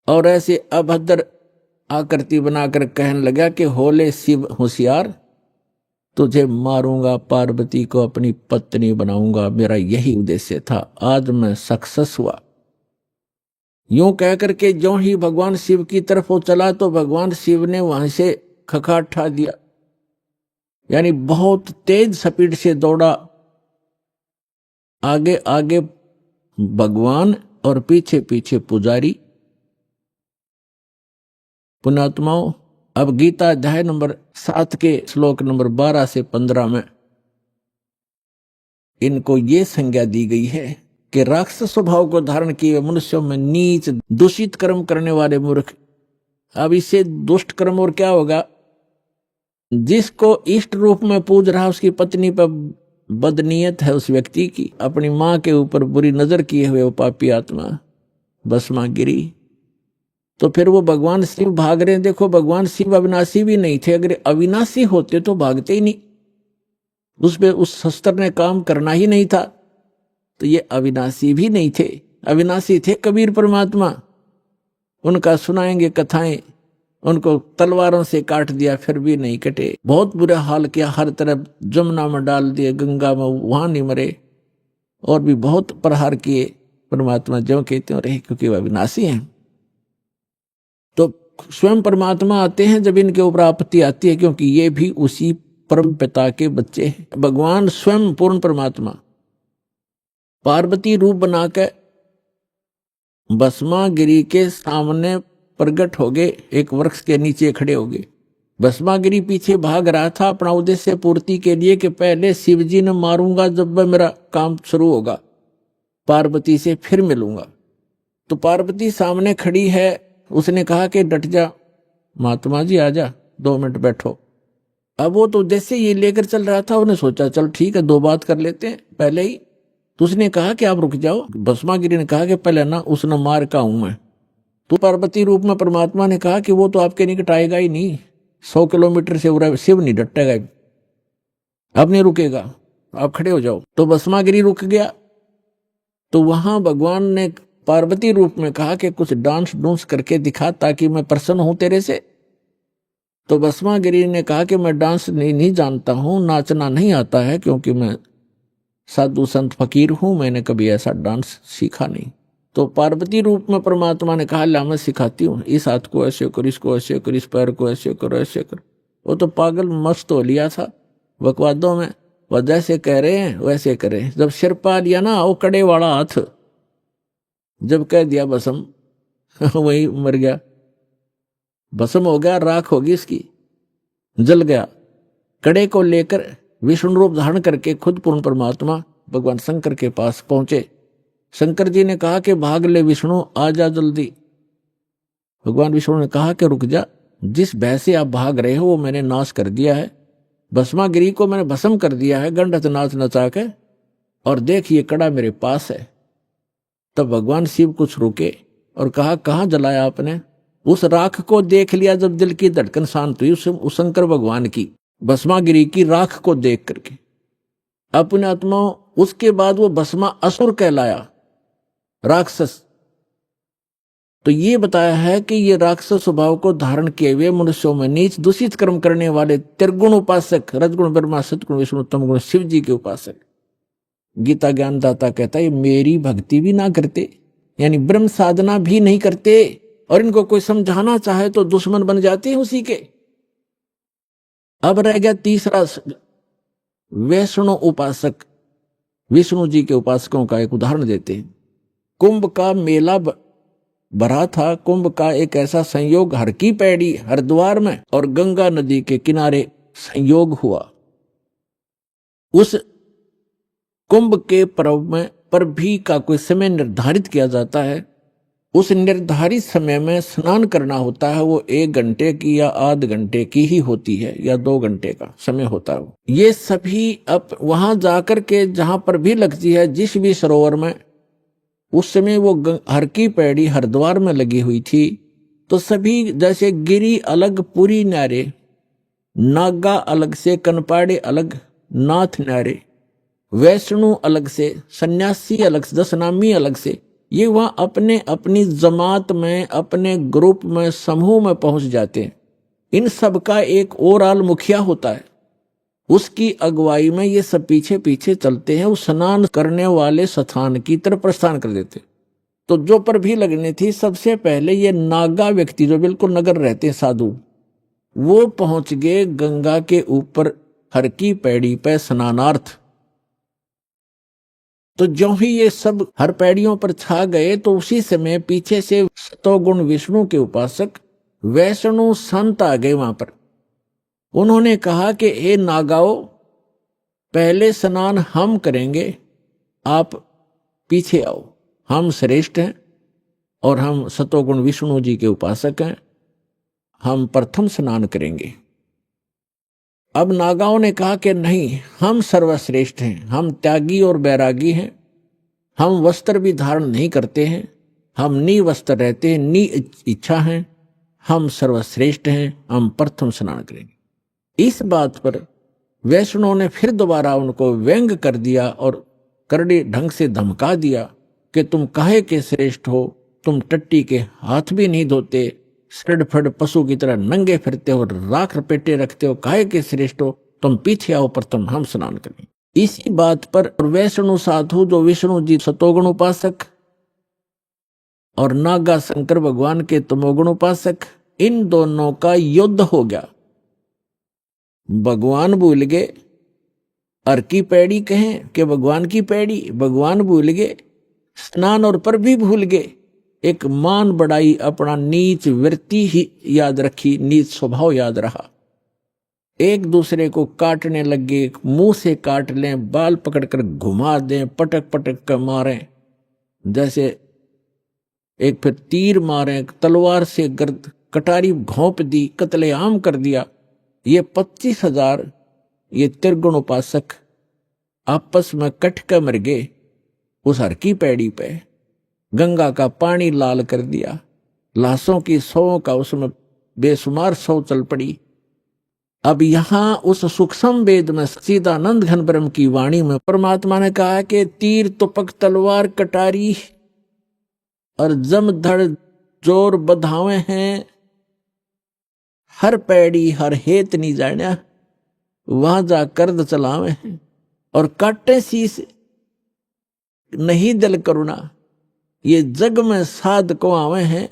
और ऐसे अभद्र आकृति बनाकर कहने लगा कि होले शिव होशियार, तुझे मारूंगा, पार्वती को अपनी पत्नी बनाऊंगा, मेरा यही उद्देश्य था, आज मैं सक्सेस हुआ। यूं कह करके ज्यों ही भगवान शिव की तरफ वो चला तो भगवान शिव ने वहां से खखाट ठा दिया, यानी बहुत तेज स्पीड से दौड़ा। आगे आगे भगवान और पीछे पीछे पुजारी। पुण्यात्माओं, अब गीता अध्याय नंबर 7 के श्लोक नंबर 12 से 15 में इनको ये संज्ञा दी गई है कि राक्षस स्वभाव को धारण किए मनुष्यों में नीच दूषित कर्म करने वाले मूर्ख। अब इससे दुष्ट कर्म और क्या होगा? जिसको इष्ट रूप में पूज रहा उसकी पत्नी पर बदनीयत है, उस व्यक्ति की अपनी मां के ऊपर बुरी नजर किए हुए वो पापी आत्मा भस्मा गिरी। तो फिर वो भगवान शिव भाग रहे हैं। देखो, भगवान शिव अविनाशी भी नहीं थे। अगर अविनाशी होते तो भागते ही नहीं, उस शस्त्र ने काम करना ही नहीं था। तो ये अविनाशी भी नहीं थे, अविनाशी थे कबीर परमात्मा। उनका सुनाएंगे कथाएं, उनको तलवारों से काट दिया फिर भी नहीं कटे, बहुत बुरा हाल किया, हर तरफ जमुना में डाल दिए, गंगा में, वहां नहीं मरे, और भी बहुत प्रहार किए। परमात्मा जो कहते हैं रहे, क्योंकि वह अविनाशी हैं। तो स्वयं परमात्मा आते हैं जब इनके ऊपर आपत्ति आती है, क्योंकि ये भी उसी परम पिता के बच्चे हैं। भगवान स्वयं पूर्ण परमात्मा पार्वती रूप बनाकर भस्मागिरी के सामने प्रकट हो गए, एक वृक्ष के नीचे खड़े हो गए। भस्मागिरी पीछे भाग रहा था अपना उद्देश्य पूर्ति के लिए कि पहले शिव जी ने मारूंगा, जब मेरा काम शुरू होगा पार्वती से फिर मिलूंगा। तो पार्वती सामने खड़ी है, उसने कहा कि डट जा महात्मा जी, आजा 2 मिनट बैठो। अब वो तो उद्देश्य ये लेकर चल रहा था, उन्हें सोचा चल ठीक है 2 बात कर लेते हैं पहले ही। तो उसने कहा कि आप रुक जाओ। भस्मागिरी ने कहा कि पहले ना उसने मार का हूं मैं। तो पार्वती रूप में परमात्मा ने कहा कि वो तो आपके निकट आएगा ही नहीं, 100 किलोमीटर से उड़ा शिव नहीं डटेगा, अब नहीं रुकेगा, आप खड़े हो जाओ। तो भस्मागिरी रुक गया। तो वहां भगवान ने पार्वती रूप में कहा कि कुछ डांस डूंस करके दिखा ताकि मैं प्रसन्न हूं तेरे से। तो भस्मागिरी ने कहा कि मैं डांस नहीं जानता हूं, नाचना नहीं आता है, क्योंकि मैं साधु संत फकीर हूं, मैंने कभी ऐसा डांस सीखा नहीं। तो पार्वती रूप में परमात्मा ने कहा ला मैं सिखाती हूँ, इस हाथ को ऐसे कर, इसको ऐसे कर, इस पैर को ऐसे करो, ऐसे कर। वो तो पागल मस्त हो लिया था बकवादों में, वह जैसे कह रहे हैं वैसे करें। जब सिर पा लिया ना वो कड़े वाला हाथ, जब कह दिया भस्म वही मर गया, भस्म हो गया, राख होगी इसकी, जल गया। कड़े को लेकर विष्णु रूप धारण करके खुद पूर्ण परमात्मा भगवान शंकर के पास पहुंचे। शंकर जी ने कहा कि भाग ले विष्णु, आ जा जल्दी। भगवान विष्णु ने कहा कि रुक जा, जिस भय से आप भाग रहे हो वो मैंने नाश कर दिया है, भस्मागिरी को मैंने भस्म कर दिया है गंडत नाच नचा के, और देख ये कड़ा मेरे पास है। तब भगवान शिव कुछ रुके और कहा कहाँ जलाया आपने? उस राख को देख लिया जब दिल की धड़कन शांत हुई, उस शंकर भगवान की भस्मागिरी की राख को देख करके अपने आत्मा। उसके बाद वो भस्मा असुर कहलाया, राक्षस। तो ये बताया है कि ये राक्षस स्वभाव को धारण किए हुए मनुष्यों में नीच दूषित कर्म करने वाले त्रिगुण उपासक, रजगुण ब्रह्मा सतगुण विष्णु तमगुण शिव जी के उपासक। गीता ज्ञानदाता कहता है मेरी भक्ति भी ना करते, यानी ब्रह्म साधना भी नहीं करते, और इनको कोई समझाना चाहे तो दुश्मन बन जाते हैं उसी के। अब रह गया तीसरा, वैष्णव उपासक। विष्णु जी के उपासकों का एक उदाहरण देते हैं। कुंभ का मेला भरा था। कुंभ का एक ऐसा संयोग हर की पैड़ी हरिद्वार में और गंगा नदी के किनारे संयोग हुआ। उस कुंभ के पर्व में पर भी का कोई समय निर्धारित किया जाता है। उस निर्धारित समय में स्नान करना होता है, वो 1 घंटे की या आध घंटे की ही होती है, या 2 घंटे का समय होता है। ये सभी अब वहां जाकर के जहां पर भी लगती है, जिस भी सरोवर में, उस समय वो हर की पैड़ी हरिद्वार में लगी हुई थी। तो सभी जैसे गिरी अलग, पुरी न्यारे, नागा अलग से, कनपाड़े अलग, नाथ न्यारे, वैष्णु अलग से, सन्यासी अलग से, दशनामी अलग से, ये वहां अपने अपनी जमात में, अपने ग्रुप में, समूह में पहुंच जाते हैं। इन सब का एक ओवरऑल मुखिया होता है, उसकी अगुवाई में ये सब पीछे पीछे चलते हैं। वो स्नान करने वाले स्थान की तरफ प्रस्थान कर देते। तो जो पर भी लगनी थी, सबसे पहले ये नागा व्यक्ति जो बिल्कुल नगर रहते हैं साधु, वो पहुंच गए गंगा के ऊपर हर की पैड़ी पे स्नानार्थ। तो जो ही ये सब हर पैड़ियों पर छा गए, तो उसी समय पीछे से सतोगुण विष्णु के उपासक वैष्णु संत आ गए वहां पर। उन्होंने कहा कि हे नागाओ, पहले स्नान हम करेंगे, आप पीछे आओ, हम श्रेष्ठ हैं और हम सतोगुण विष्णु जी के उपासक हैं, हम प्रथम स्नान करेंगे। अब नागाओं ने कहा कि नहीं, हम सर्वश्रेष्ठ हैं, हम त्यागी और बैरागी हैं, हम वस्त्र भी धारण नहीं करते हैं, हम निवस्त्र रहते हैं, नि इच्छा हैं, हम सर्वश्रेष्ठ हैं, हम प्रथम स्नान करेंगे। इस बात पर वैष्णव ने फिर दोबारा उनको व्यंग कर दिया और करड़ी ढंग से धमका दिया कि तुम काहे के श्रेष्ठ हो, तुम टट्टी के हाथ भी नहीं धोते, सड़फड़ पशु की तरह नंगे फिरते हो, राख लपेटे रखते हो, काहे के श्रेष्ठ हो, तुम पीछे आओ, प्रथम हम स्नान करें। इसी बात पर वैष्णु साधु जो विष्णु जी सतोगुण उपासक और नागा शंकर भगवान के तमोगुण उपासक, इन दोनों का युद्ध हो गया। भगवान भूल गए, अर की पैड़ी कहें कि भगवान की पैड़ी, भगवान भूल गए, स्नान और पर भी भूल गए, एक मान बढ़ाई, अपना नीच वृत्ति ही याद रखी, नीच स्वभाव याद रहा। एक दूसरे को काटने लगे, मुंह से काट लें, बाल पकड़कर घुमा दें, पटक पटक कर मारें, जैसे एक फिर तीर मारें, तलवार से गर्द कटारी घोंप दी, कत्लेआम कर दिया। ये 25,000 ये त्रिगुण उपासक आपस में कट कर मर गए उस हर की पैड़ी पे। गंगा का पानी लाल कर दिया, लाशों की सौ का उसमें बेशुमार सौ चल पड़ी। अब यहां उस सूक्ष्म वेद में सच्चिदानंद घन ब्रह्म की वाणी में परमात्मा ने कहा कि तीर तुपक तलवार कटारी और जमधड़ जोर बधावे हैं, हर पैड़ी हर हेत नहीं जाण्या, वहां जा कर्द चलावे हैं और काटे शीस नहीं दिल करुणा, ये जग में साध को आवे हैं,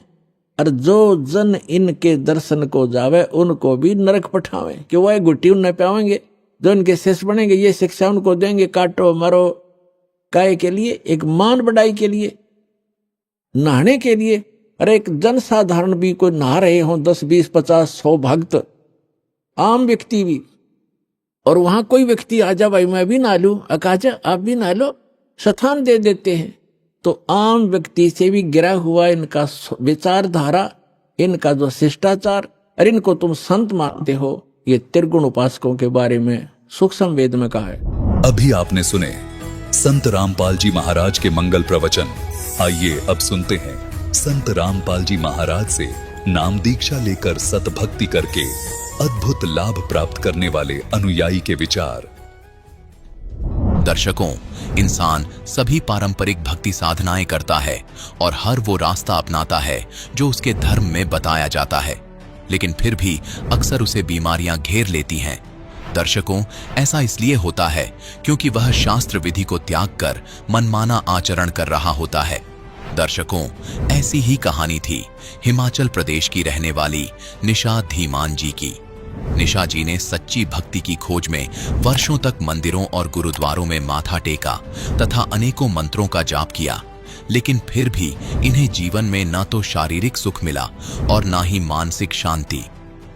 और जो जन इनके दर्शन को जावे उनको भी नरक पठावे, कि वो एक गुट्टी उन्हें पावेंगे, जो इनके शेष बनेंगे ये शिक्षा उनको देंगे, काटो मरो, काय के लिए, एक मान बढ़ाई के लिए, नहाने के लिए। अरे एक जन साधारण भी कोई नहा रहे हो, 10 20 50 100 भक्त, आम व्यक्ति भी, और वहां कोई व्यक्ति आ जा भाई मैं भी नहा लूं, अकाजा आप भी नहा लो, स्थान दे देते हैं। तो आम व्यक्ति से भी गिरा हुआ इनका विचारधारा, इनका जो शिष्टाचार, और इनको तुम संत मानते हो, ये त्रिगुण उपासकों के बारे में सूक्ष्म वेद में कहा है। अभी आपने सुने संत रामपाल जी महाराज के मंगल प्रवचन। आइए अब सुनते हैं संत रामपाल जी महाराज से नाम दीक्षा लेकर सतभक्ति करके अद्भुत लाभ प्राप्त करने वाले अनुयायी के विचार। दर्शकों, इंसान सभी पारंपरिक भक्ति साधनाएं करता है और हर वो रास्ता अपनाता है जो उसके धर्म में बताया जाता है, लेकिन फिर भी अक्सर उसे बीमारियां घेर लेती हैं। दर्शकों, ऐसा इसलिए होता है क्योंकि वह शास्त्र विधि को त्याग कर मनमाना आचरण कर रहा होता है। दर्शकों, ऐसी ही कहानी थी हिमाचल प्रदेश की रहने वाली निशा धीमान जी की। निशा जी ने सच्ची भक्ति की खोज में वर्षों तक मंदिरों और गुरुद्वारों में माथा टेका तथा अनेकों मंत्रों का जाप किया, लेकिन फिर भी इन्हें जीवन में न तो शारीरिक सुख मिला और न ही मानसिक शांति।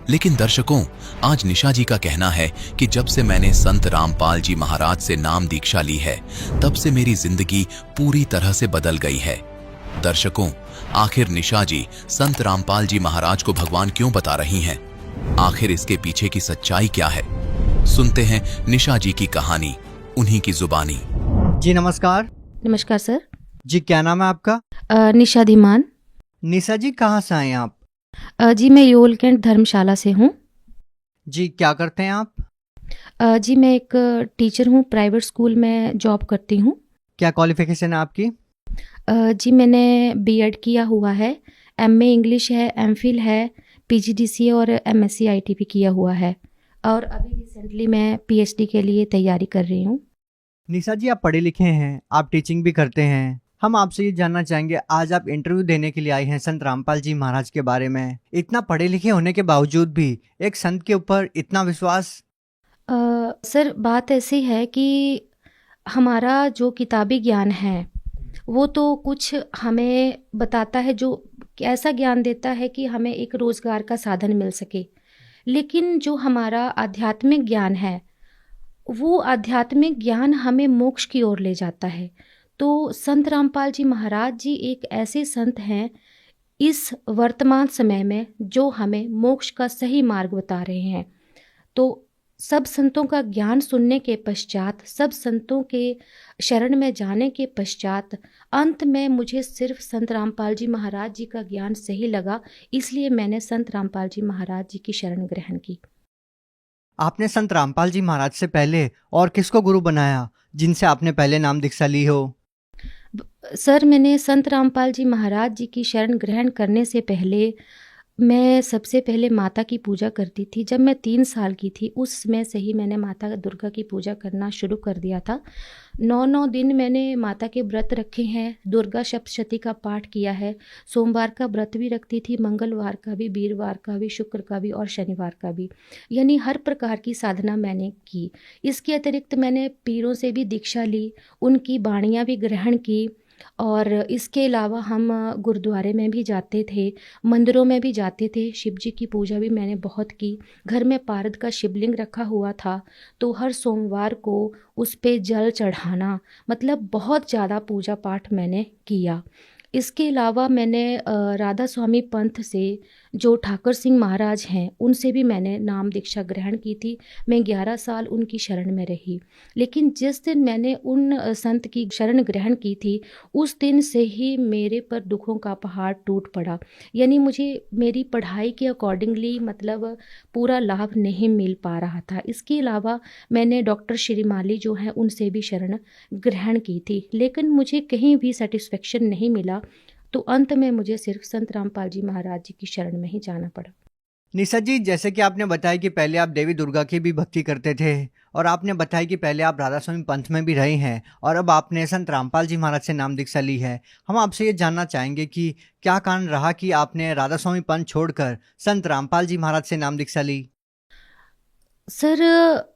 लेकिन दर्शकों, आज निशा जी का कहना है कि जब से मैंने संत रामपाल जी महाराज से नाम दीक्षा ली है, तब से मेरी जिंदगी पूरी तरह से बदल गई है। दर्शकों, आखिर निशा जी संत रामपाल जी महाराज को भगवान क्यों बता रही हैं? आखिर इसके पीछे की सच्चाई क्या है? सुनते हैं निशा जी की कहानी, उन्हीं की जुबानी। जी नमस्कार। नमस्कार सर। जी क्या नाम है आपका? निशा धीमान। निशा जी कहाँ से आए हैं आप? जी मैं योल कैंट धर्मशाला से हूँ। जी क्या करते हैं आप? जी मैं एक टीचर हूँ, प्राइवेट स्कूल में जॉब करती हूँ। क्या क्वालिफिकेशन है आपकी? जी मैंने बीएड किया हुआ है, एमए इंग्लिश है, एमफिल है, पीजीडीसीए और एमएससी आईटी भी किया हुआ है, और अभी रिसेंटली मैं पीएचडी के लिए तैयारी कर रही हूँ। निशा जी आप पढ़े लिखे हैं, आप टीचिंग भी करते हैं, हम आपसे ये जानना चाहेंगे, आज आप इंटरव्यू देने के लिए आए हैं संत रामपाल जी महाराज के बारे में। इतना पढ़े लिखे होने के बावजूद भी एक संत के ऊपर इतना विश्वास। सर बात ऐसी है कि हमारा जो किताबी ज्ञान है वो तो कुछ हमें बताता है, जो ऐसा ज्ञान देता है कि हमें एक रोज़गार का साधन मिल सके, लेकिन जो हमारा आध्यात्मिक ज्ञान है वो आध्यात्मिक ज्ञान हमें मोक्ष की ओर ले जाता है। तो संत रामपाल जी महाराज जी एक ऐसे संत हैं इस वर्तमान समय में जो हमें मोक्ष का सही मार्ग बता रहे हैं। तो सब संतों का ज्ञान सुनने के पश्चात, सब संतों के शरण में जाने के पश्चात अंत में मुझे सिर्फ संत रामपाल जी महाराज जी का ज्ञान सही लगा, इसलिए मैंने संत रामपाल जी महाराज जी की शरण ग्रहण की। आपने संत रामपाल जी महाराज से पहले और किसको गुरु बनाया जिनसे आपने पहले नाम दीक्षा ली हो? सर मैंने संत रामपाल जी महाराज जी की शरण ग्रहण करने से पहले मैं सबसे पहले माता की पूजा करती थी। जब मैं 3 साल की थी उस समय से ही मैंने माता दुर्गा की पूजा करना शुरू कर दिया था। 9 दिन मैंने माता के व्रत रखे हैं, दुर्गा सप्तशती का पाठ किया है, सोमवार का व्रत भी रखती थी, मंगलवार का भी, वीरवार का भी, शुक्र का भी और शनिवार का भी, यानी हर प्रकार की साधना मैंने की। इसके अतिरिक्त मैंने पीरों से भी दीक्षा ली, उनकी बाणियाँ भी ग्रहण की, और इसके अलावा हम गुरुद्वारे में भी जाते थे, मंदिरों में भी जाते थे, शिव जी की पूजा भी मैंने बहुत की। घर में पारद का शिवलिंग रखा हुआ था तो हर सोमवार को उस पे जल चढ़ाना, मतलब बहुत ज़्यादा पूजा पाठ मैंने किया। इसके अलावा मैंने राधा स्वामी पंथ से जो ठाकुर सिंह महाराज हैं उनसे भी मैंने नाम दीक्षा ग्रहण की थी। मैं 11 साल उनकी शरण में रही, लेकिन जिस दिन मैंने उन संत की शरण ग्रहण की थी उस दिन से ही मेरे पर दुखों का पहाड़ टूट पड़ा, यानी मुझे मेरी पढ़ाई के अकॉर्डिंगली मतलब पूरा लाभ नहीं मिल पा रहा था। इसके अलावा मैंने डॉक्टर श्रीमाली जो हैं उनसे भी शरण ग्रहण की थी, लेकिन मुझे कहीं भी सेटिस्फेक्शन नहीं मिला, तो अंत में मुझे सिर्फ संत रामपाल जी महाराज जी की शरण में ही जाना पड़ा। निशा जी, जैसे कि आपने बताया कि पहले आप देवी दुर्गा की भी भक्ति करते थे और आपने बताया कि पहले आप राधा स्वामी पंथ में भी रहे हैं और अब आपने संत रामपाल जी महाराज से नाम दीक्षा ली है। हम आपसे ये जानना चाहेंगे कि क्या कारण रहा कि आपने राधा स्वामी पंथ छोड़कर संत रामपाल जी महाराज से नाम दीक्षा ली? सर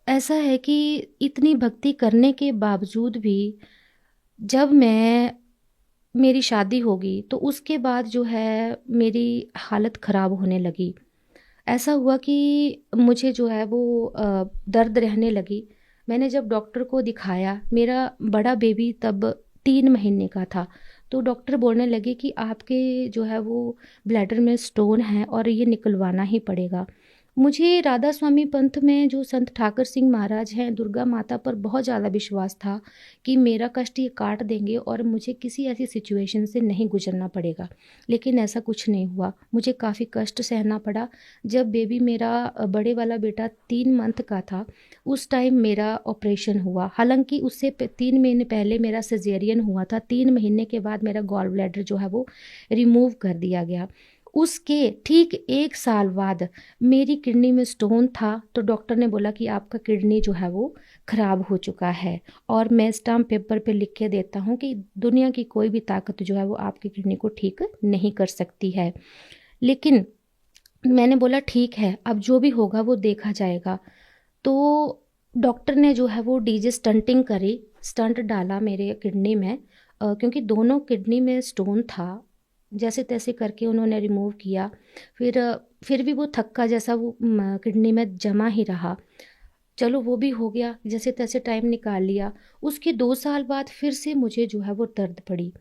ऐसा है कि इतनी भक्ति करने के बावजूद भी जब मेरी शादी होगी तो उसके बाद जो है मेरी हालत ख़राब होने लगी। ऐसा हुआ कि मुझे जो है वो दर्द रहने लगी। मैंने जब डॉक्टर को दिखाया, मेरा बड़ा बेबी तब 3 महीने का था, तो डॉक्टर बोलने लगे कि आपके जो है वो ब्लैडर में स्टोन है और ये निकलवाना ही पड़ेगा। मुझे राधा स्वामी पंथ में जो संत ठाकुर सिंह महाराज हैं, दुर्गा माता पर बहुत ज़्यादा विश्वास था कि मेरा कष्ट ये काट देंगे और मुझे किसी ऐसी सिचुएशन से नहीं गुजरना पड़ेगा, लेकिन ऐसा कुछ नहीं हुआ। मुझे काफ़ी कष्ट सहना पड़ा। जब बेबी मेरा बड़े वाला बेटा 3 मंथ का था उस टाइम मेरा ऑपरेशन हुआ। हालांकि उससे 3 महीने पहले मेरा सिजेरियन हुआ था। 3 महीने के बाद मेरा गॉल ब्लैडर जो है वो रिमूव कर दिया गया। उसके ठीक 1 साल बाद मेरी किडनी में स्टोन था, तो डॉक्टर ने बोला कि आपका किडनी जो है वो ख़राब हो चुका है, और मैं स्टाम्प पेपर पे लिख के देता हूँ कि दुनिया की कोई भी ताकत जो है वो आपकी किडनी को ठीक नहीं कर सकती है। लेकिन मैंने बोला ठीक है, अब जो भी होगा वो देखा जाएगा। तो डॉक्टर ने जो है वो डीजे स्टंटिंग करी, स्टंट डाला मेरे किडनी में, क्योंकि दोनों किडनी में स्टोन था। जैसे तैसे करके उन्होंने रिमूव किया। फिर भी वो थक्का जैसा वो किडनी में जमा ही रहा। चलो वो भी हो गया, जैसे तैसे टाइम निकाल लिया। उसके 2 साल बाद फिर से मुझे जो है वो दर्द पड़ी।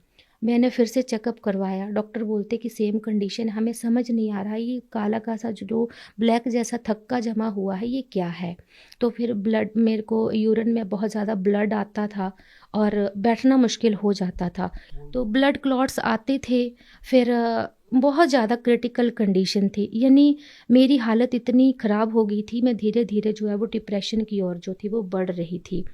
मैंने फिर से चेकअप करवाया। डॉक्टर बोलते कि सेम कंडीशन, हमें समझ नहीं आ रहा ये काला का सा जो ब्लैक जैसा थक्का जमा हुआ है ये क्या है। तो फिर ब्लड, मेरे को यूरिन में बहुत ज़्यादा ब्लड आता था और बैठना मुश्किल हो जाता था, तो ब्लड क्लॉट्स आते थे। फिर बहुत ज़्यादा क्रिटिकल कंडीशन थी, यानी मेरी हालत इतनी ख़राब हो गई थी, मैं धीरे धीरे जो है वो डिप्रेशन की ओर जो थी वो बढ़ रही थी।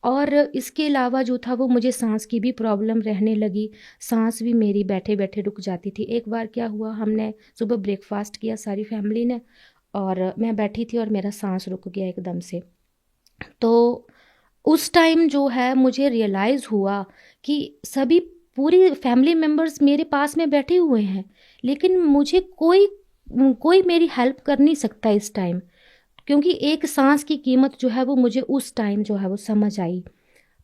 और इसके अलावा जो था वो मुझे सांस की भी प्रॉब्लम रहने लगी। सांस भी मेरी बैठे बैठे रुक जाती थी। एक बार क्या हुआ, हमने सुबह ब्रेकफास्ट किया सारी फैमिली ने, और मैं बैठी थी और मेरा सांस रुक गया एकदम से। तो उस टाइम जो है मुझे रियलाइज़ हुआ कि सभी पूरी फैमिली मेम्बर्स मेरे पास में बैठे हुए हैं, लेकिन मुझे कोई कोई मेरी हेल्प कर नहीं सकता इस टाइम, क्योंकि एक सांस की कीमत जो है वो मुझे उस टाइम जो है वो समझ आई।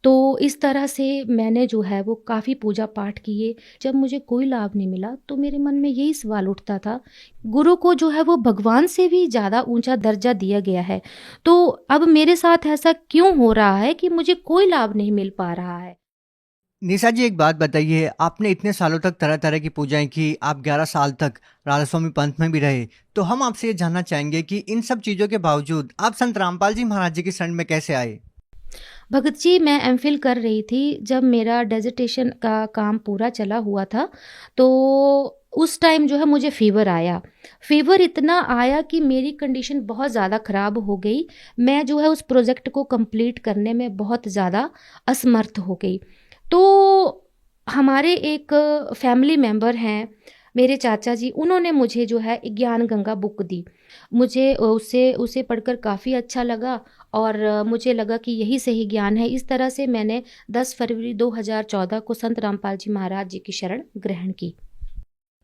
तो इस तरह से मैंने जो है वो काफ़ी पूजा पाठ किए। जब मुझे कोई लाभ नहीं मिला तो मेरे मन में यही सवाल उठता था, गुरु को जो है वो भगवान से भी ज़्यादा ऊंचा दर्जा दिया गया है, तो अब मेरे साथ ऐसा क्यों हो रहा है कि मुझे कोई लाभ नहीं मिल पा रहा है। निशा जी, एक बात बताइए, आपने इतने सालों तक तरह तरह की पूजाएं की, आप 11 साल तक राधा स्वामी पंथ में भी रहे, तो हम आपसे ये जानना चाहेंगे कि इन सब चीज़ों के बावजूद आप संत रामपाल जी महाराज जी की शरण में कैसे आए? भगत जी, मैं एमफिल कर रही थी जब मेरा डेजर्टेशन का काम पूरा चला हुआ था, तो उस टाइम जो है मुझे फ़ीवर आया। फ़ीवर इतना आया कि मेरी कंडीशन बहुत ज़्यादा ख़राब हो गई। मैं जो है उस प्रोजेक्ट को कंप्लीट करने में बहुत ज़्यादा असमर्थ हो गई। तो हमारे एक फैमिली मेंबर हैं, मेरे चाचा जी, उन्होंने मुझे जो है ज्ञान गंगा बुक दी। मुझे उसे पढ़कर काफ़ी अच्छा लगा और मुझे लगा कि यही सही ज्ञान है। इस तरह से मैंने 10 फरवरी 2014 को संत रामपाल जी महाराज जी की शरण ग्रहण की।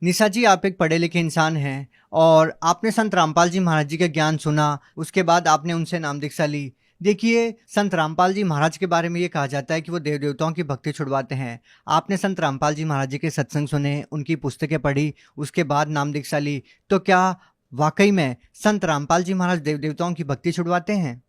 निशा जी, आप एक पढ़े लिखे इंसान हैं और आपने संत रामपाल जी महाराज जी का ज्ञान सुना, उसके बाद आपने उनसे नाम दीक्षा ली। देखिए, संत रामपाल जी महाराज के बारे में ये कहा जाता है कि वो देव देवताओं की भक्ति छुड़वाते हैं। आपने संत रामपाल जी महाराज जी के सत्संग सुने, उनकी पुस्तकें पढ़ी, उसके बाद नाम दीक्षा ली, तो क्या वाकई में संत रामपाल जी महाराज देव देवताओं की भक्ति छुड़वाते हैं?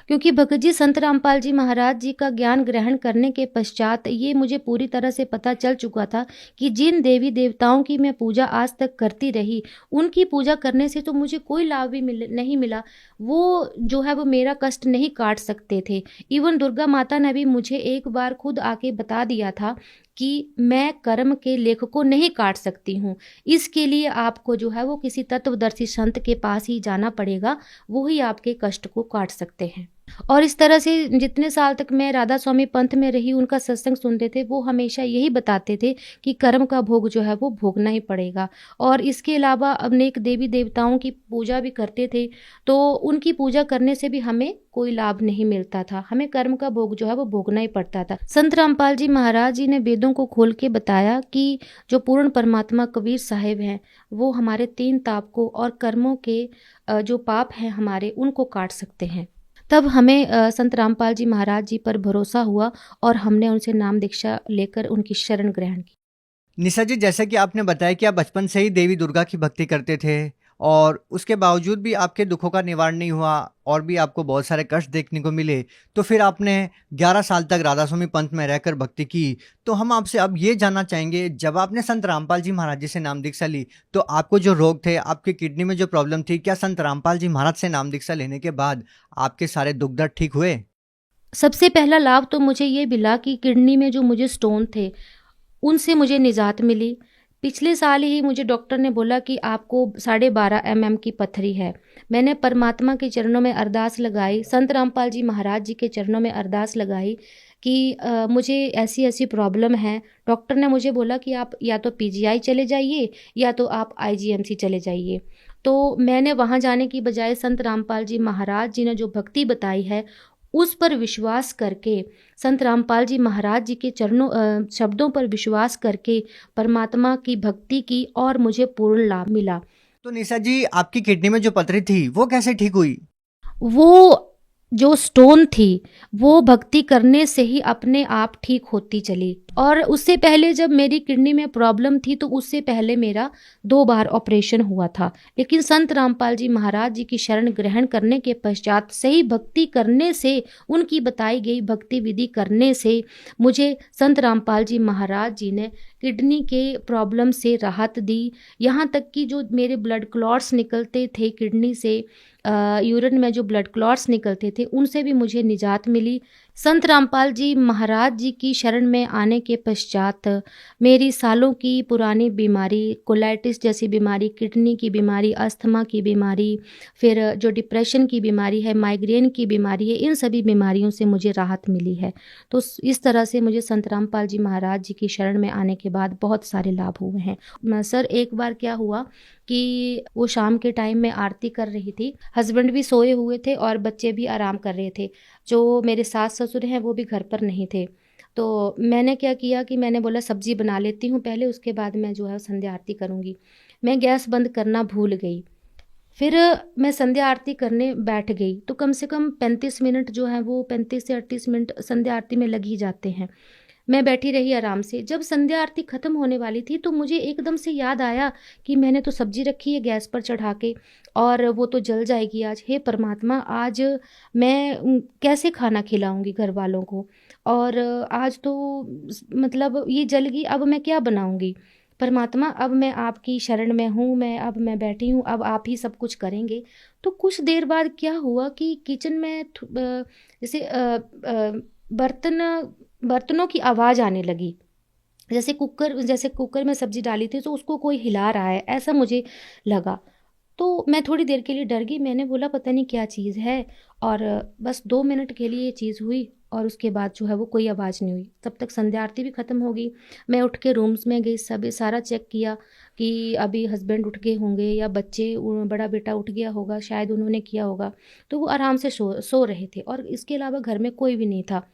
क्योंकि भगत जी, संत रामपाल जी महाराज जी का ज्ञान ग्रहण करने के पश्चात ये मुझे पूरी तरह से पता चल चुका था कि जिन देवी देवताओं की मैं पूजा आज तक करती रही, उनकी पूजा करने से तो मुझे कोई लाभ भी नहीं मिला। वो जो है वो मेरा कष्ट नहीं काट सकते थे। इवन दुर्गा माता ने भी मुझे एक बार खुद आके बता दिया था कि मैं कर्म के लेख को नहीं काट सकती हूँ, इसके लिए आपको जो है वो किसी तत्वदर्शी संत के पास ही जाना पड़ेगा, वो ही आपके कष्ट को काट सकते हैं। और इस तरह से जितने साल तक मैं राधा स्वामी पंथ में रही, उनका सत्संग सुनते थे, वो हमेशा यही बताते थे कि कर्म का भोग जो है वो भोगना ही पड़ेगा। और इसके अलावा अनेक देवी देवताओं की पूजा भी करते थे, तो उनकी पूजा करने से भी हमें कोई लाभ नहीं मिलता था, हमें कर्म का भोग जो है वो भोगना ही पड़ता था। संत रामपाल जी महाराज जी ने वेदों को खोल के बताया कि जो पूर्ण परमात्मा कबीर साहिब हैं, वो हमारे 3 ताप को और कर्मों के जो पाप हैं हमारे, उनको काट सकते हैं। तब हमें संत रामपाल जी महाराज जी पर भरोसा हुआ और हमने उनसे नाम दीक्षा लेकर उनकी शरण ग्रहण की। निशा जी, जैसा कि आपने बताया कि आप बचपन से ही देवी दुर्गा की भक्ति करते थे और उसके बावजूद भी आपके दुखों का निवारण नहीं हुआ और भी आपको बहुत सारे कष्ट देखने को मिले, तो फिर आपने 11 साल तक राधा स्वामी पंथ में रहकर भक्ति की। तो हम आपसे अब ये जानना चाहेंगे, जब आपने संत रामपाल जी महाराज जी से नाम दीक्षा ली, तो आपको जो रोग थे, आपकी किडनी में जो प्रॉब्लम थी, क्या संत रामपाल जी महाराज से नाम दीक्षा लेने के बाद आपके सारे दुख दर्द ठीक हुए? सबसे पहला लाभ तो मुझे ये मिला कि किडनी में जो मुझे स्टोन थे, उनसे मुझे निजात मिली। पिछले साल ही मुझे डॉक्टर ने बोला कि आपको 12.5 mm की पथरी है। मैंने परमात्मा के चरणों में अरदास लगाई, संत रामपाल जी महाराज जी के चरणों में अरदास लगाई कि मुझे ऐसी ऐसी प्रॉब्लम है। डॉक्टर ने मुझे बोला कि आप या तो PGI चले जाइए या तो आप IGMC चले जाइए। तो मैंने वहाँ जाने की बजाय संत रामपाल जी महाराज जी ने जो भक्ति बताई है, उस पर विश्वास करके, संत रामपाल जी महाराज जी के शब्दों पर विश्वास करके परमात्मा की भक्ति की और मुझे पूर्ण लाभ मिला। तो निशा जी, आपकी किडनी में जो पथरी थी वो कैसे ठीक हुई? वो जो स्टोन थी वो भक्ति करने से ही अपने आप ठीक होती चली। और उससे पहले जब मेरी किडनी में प्रॉब्लम थी, तो उससे पहले मेरा 2 बार ऑपरेशन हुआ था। लेकिन संत रामपाल जी महाराज जी की शरण ग्रहण करने के पश्चात सही भक्ति करने से, उनकी बताई गई भक्ति विधि करने से मुझे संत रामपाल जी महाराज जी ने किडनी के प्रॉब्लम से राहत दी। यहाँ तक कि जो मेरे ब्लड क्लॉट्स निकलते थे किडनी से, यूरिन में जो ब्लड क्लॉट्स निकलते थे, उनसे भी मुझे निजात मिली। संत रामपाल जी महाराज जी की शरण में आने के पश्चात मेरी सालों की पुरानी बीमारी, कोलाइटिस जैसी बीमारी, किडनी की बीमारी, अस्थमा की बीमारी, फिर जो डिप्रेशन की बीमारी है, माइग्रेन की बीमारी है, इन सभी बीमारियों से मुझे राहत मिली है। तो इस तरह से मुझे संत रामपाल जी महाराज जी की शरण में आने के बाद बहुत सारे लाभ हुए हैं। सर, एक बार क्या हुआ कि वो शाम के टाइम में आरती कर रही थी, हस्बैंड भी सोए हुए थे और बच्चे भी आराम कर रहे थे। जो मेरे सास ससुर हैं वो भी घर पर नहीं थे। तो मैंने क्या किया कि मैंने बोला सब्जी बना लेती हूँ पहले, उसके बाद मैं जो है संध्या आरती करूँगी। मैं गैस बंद करना भूल गई। फिर मैं संध्या आरती करने बैठ गई तो कम से कम 35 मिनट जो है वो 35 से 38 मिनट संध्या आरती में लग ही जाते हैं। मैं बैठी रही आराम से। जब संध्या आरती ख़त्म होने वाली थी तो मुझे एकदम से याद आया कि मैंने तो सब्जी रखी है गैस पर चढ़ा के और वो तो जल जाएगी आज। हे परमात्मा, आज मैं कैसे खाना खिलाऊंगी घर वालों को, और आज तो मतलब ये जल गई, अब मैं क्या बनाऊंगी। परमात्मा, अब मैं आपकी शरण में हूँ, अब मैं बैठी हूँ, अब आप ही सब कुछ करेंगे। तो कुछ देर बाद क्या हुआ कि किचन में जैसे बर्तनों की आवाज़ आने लगी, जैसे कुकर में सब्जी डाली थी तो उसको कोई हिला रहा है, ऐसा मुझे लगा। तो मैं थोड़ी देर के लिए डर गई। मैंने बोला पता नहीं क्या चीज़ है, और बस 2 मिनट के लिए ये चीज़ हुई और उसके बाद जो है वो कोई आवाज़ नहीं हुई। तब तक संध्या आरती भी ख़त्म हो गई। मैं उठ के रूम्स में गई, सारा चेक किया कि अभी हस्बैंड उठ गए होंगे या बच्चे, बड़ा बेटा उठ गया होगा, शायद उन्होंने किया होगा। तो वो आराम से सो रहे थे और इसके अलावा घर में कोई भी नहीं था।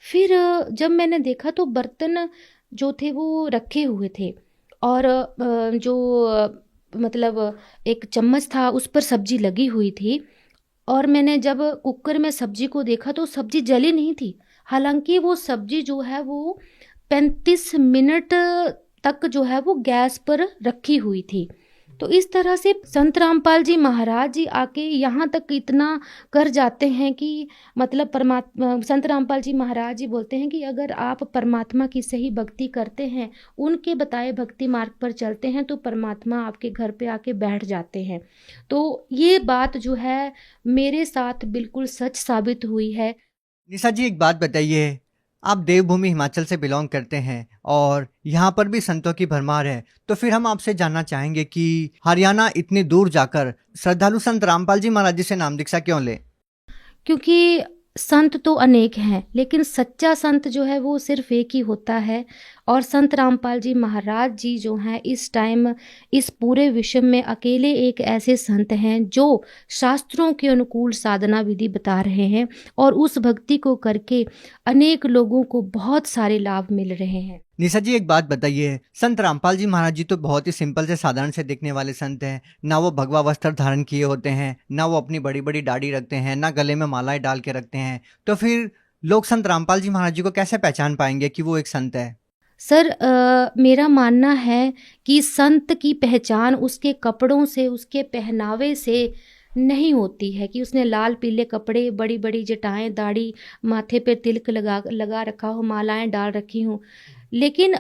फिर जब मैंने देखा तो बर्तन जो थे वो रखे हुए थे और मतलब एक चम्मच था उस पर सब्जी लगी हुई थी, और मैंने जब कुकर में सब्जी को देखा तो सब्जी जली नहीं थी। हालांकि वो सब्जी जो है वो 35 मिनट तक जो है वो गैस पर रखी हुई थी। तो इस तरह से संत रामपाल जी महाराज जी आके यहाँ तक इतना कर जाते हैं कि मतलब संत रामपाल जी महाराज जी बोलते हैं कि अगर आप परमात्मा की सही भक्ति करते हैं, उनके बताए भक्ति मार्ग पर चलते हैं, तो परमात्मा आपके घर पे आके बैठ जाते हैं। तो ये बात जो है मेरे साथ बिल्कुल सच साबित हुई है। निशा जी, एक बात बताइए, आप देवभूमि हिमाचल से बिलोंग करते हैं और यहाँ पर भी संतों की भरमार है, तो फिर हम आपसे जानना चाहेंगे कि हरियाणा इतनी दूर जाकर श्रद्धालु संत रामपाल जी महाराज जी से नाम दीक्षा क्यों ले? क्योंकि संत तो अनेक हैं, लेकिन सच्चा संत जो है वो सिर्फ एक ही होता है। और संत रामपाल जी महाराज जी जो हैं इस टाइम इस पूरे विश्व में अकेले एक ऐसे संत हैं जो शास्त्रों के अनुकूल साधना विधि बता रहे हैं, और उस भक्ति को करके अनेक लोगों को बहुत सारे लाभ मिल रहे हैं। निशा जी, एक बात बताइए, संत रामपाल जी महाराज जी तो बहुत ही सिंपल से साधारण से दिखने वाले संत हैं। ना वो भगवा वस्त्र धारण किए होते हैं, ना वो अपनी बड़ी बड़ी दाढ़ी रखते हैं, ना गले में मालाएं डाल के रखते हैं। तो फिर लोग संत रामपाल जी महाराज जी को कैसे पहचान पाएंगे कि वो एक संत है? सर, मेरा मानना है कि संत की पहचान उसके कपड़ों से, उसके पहनावे से नहीं होती है कि उसने लाल पीले कपड़े, बड़ी बड़ी जटाएं, दाढ़ी, माथे पे तिलक लगा रखा हो, मालाएं डाल रखी हों। लेकिन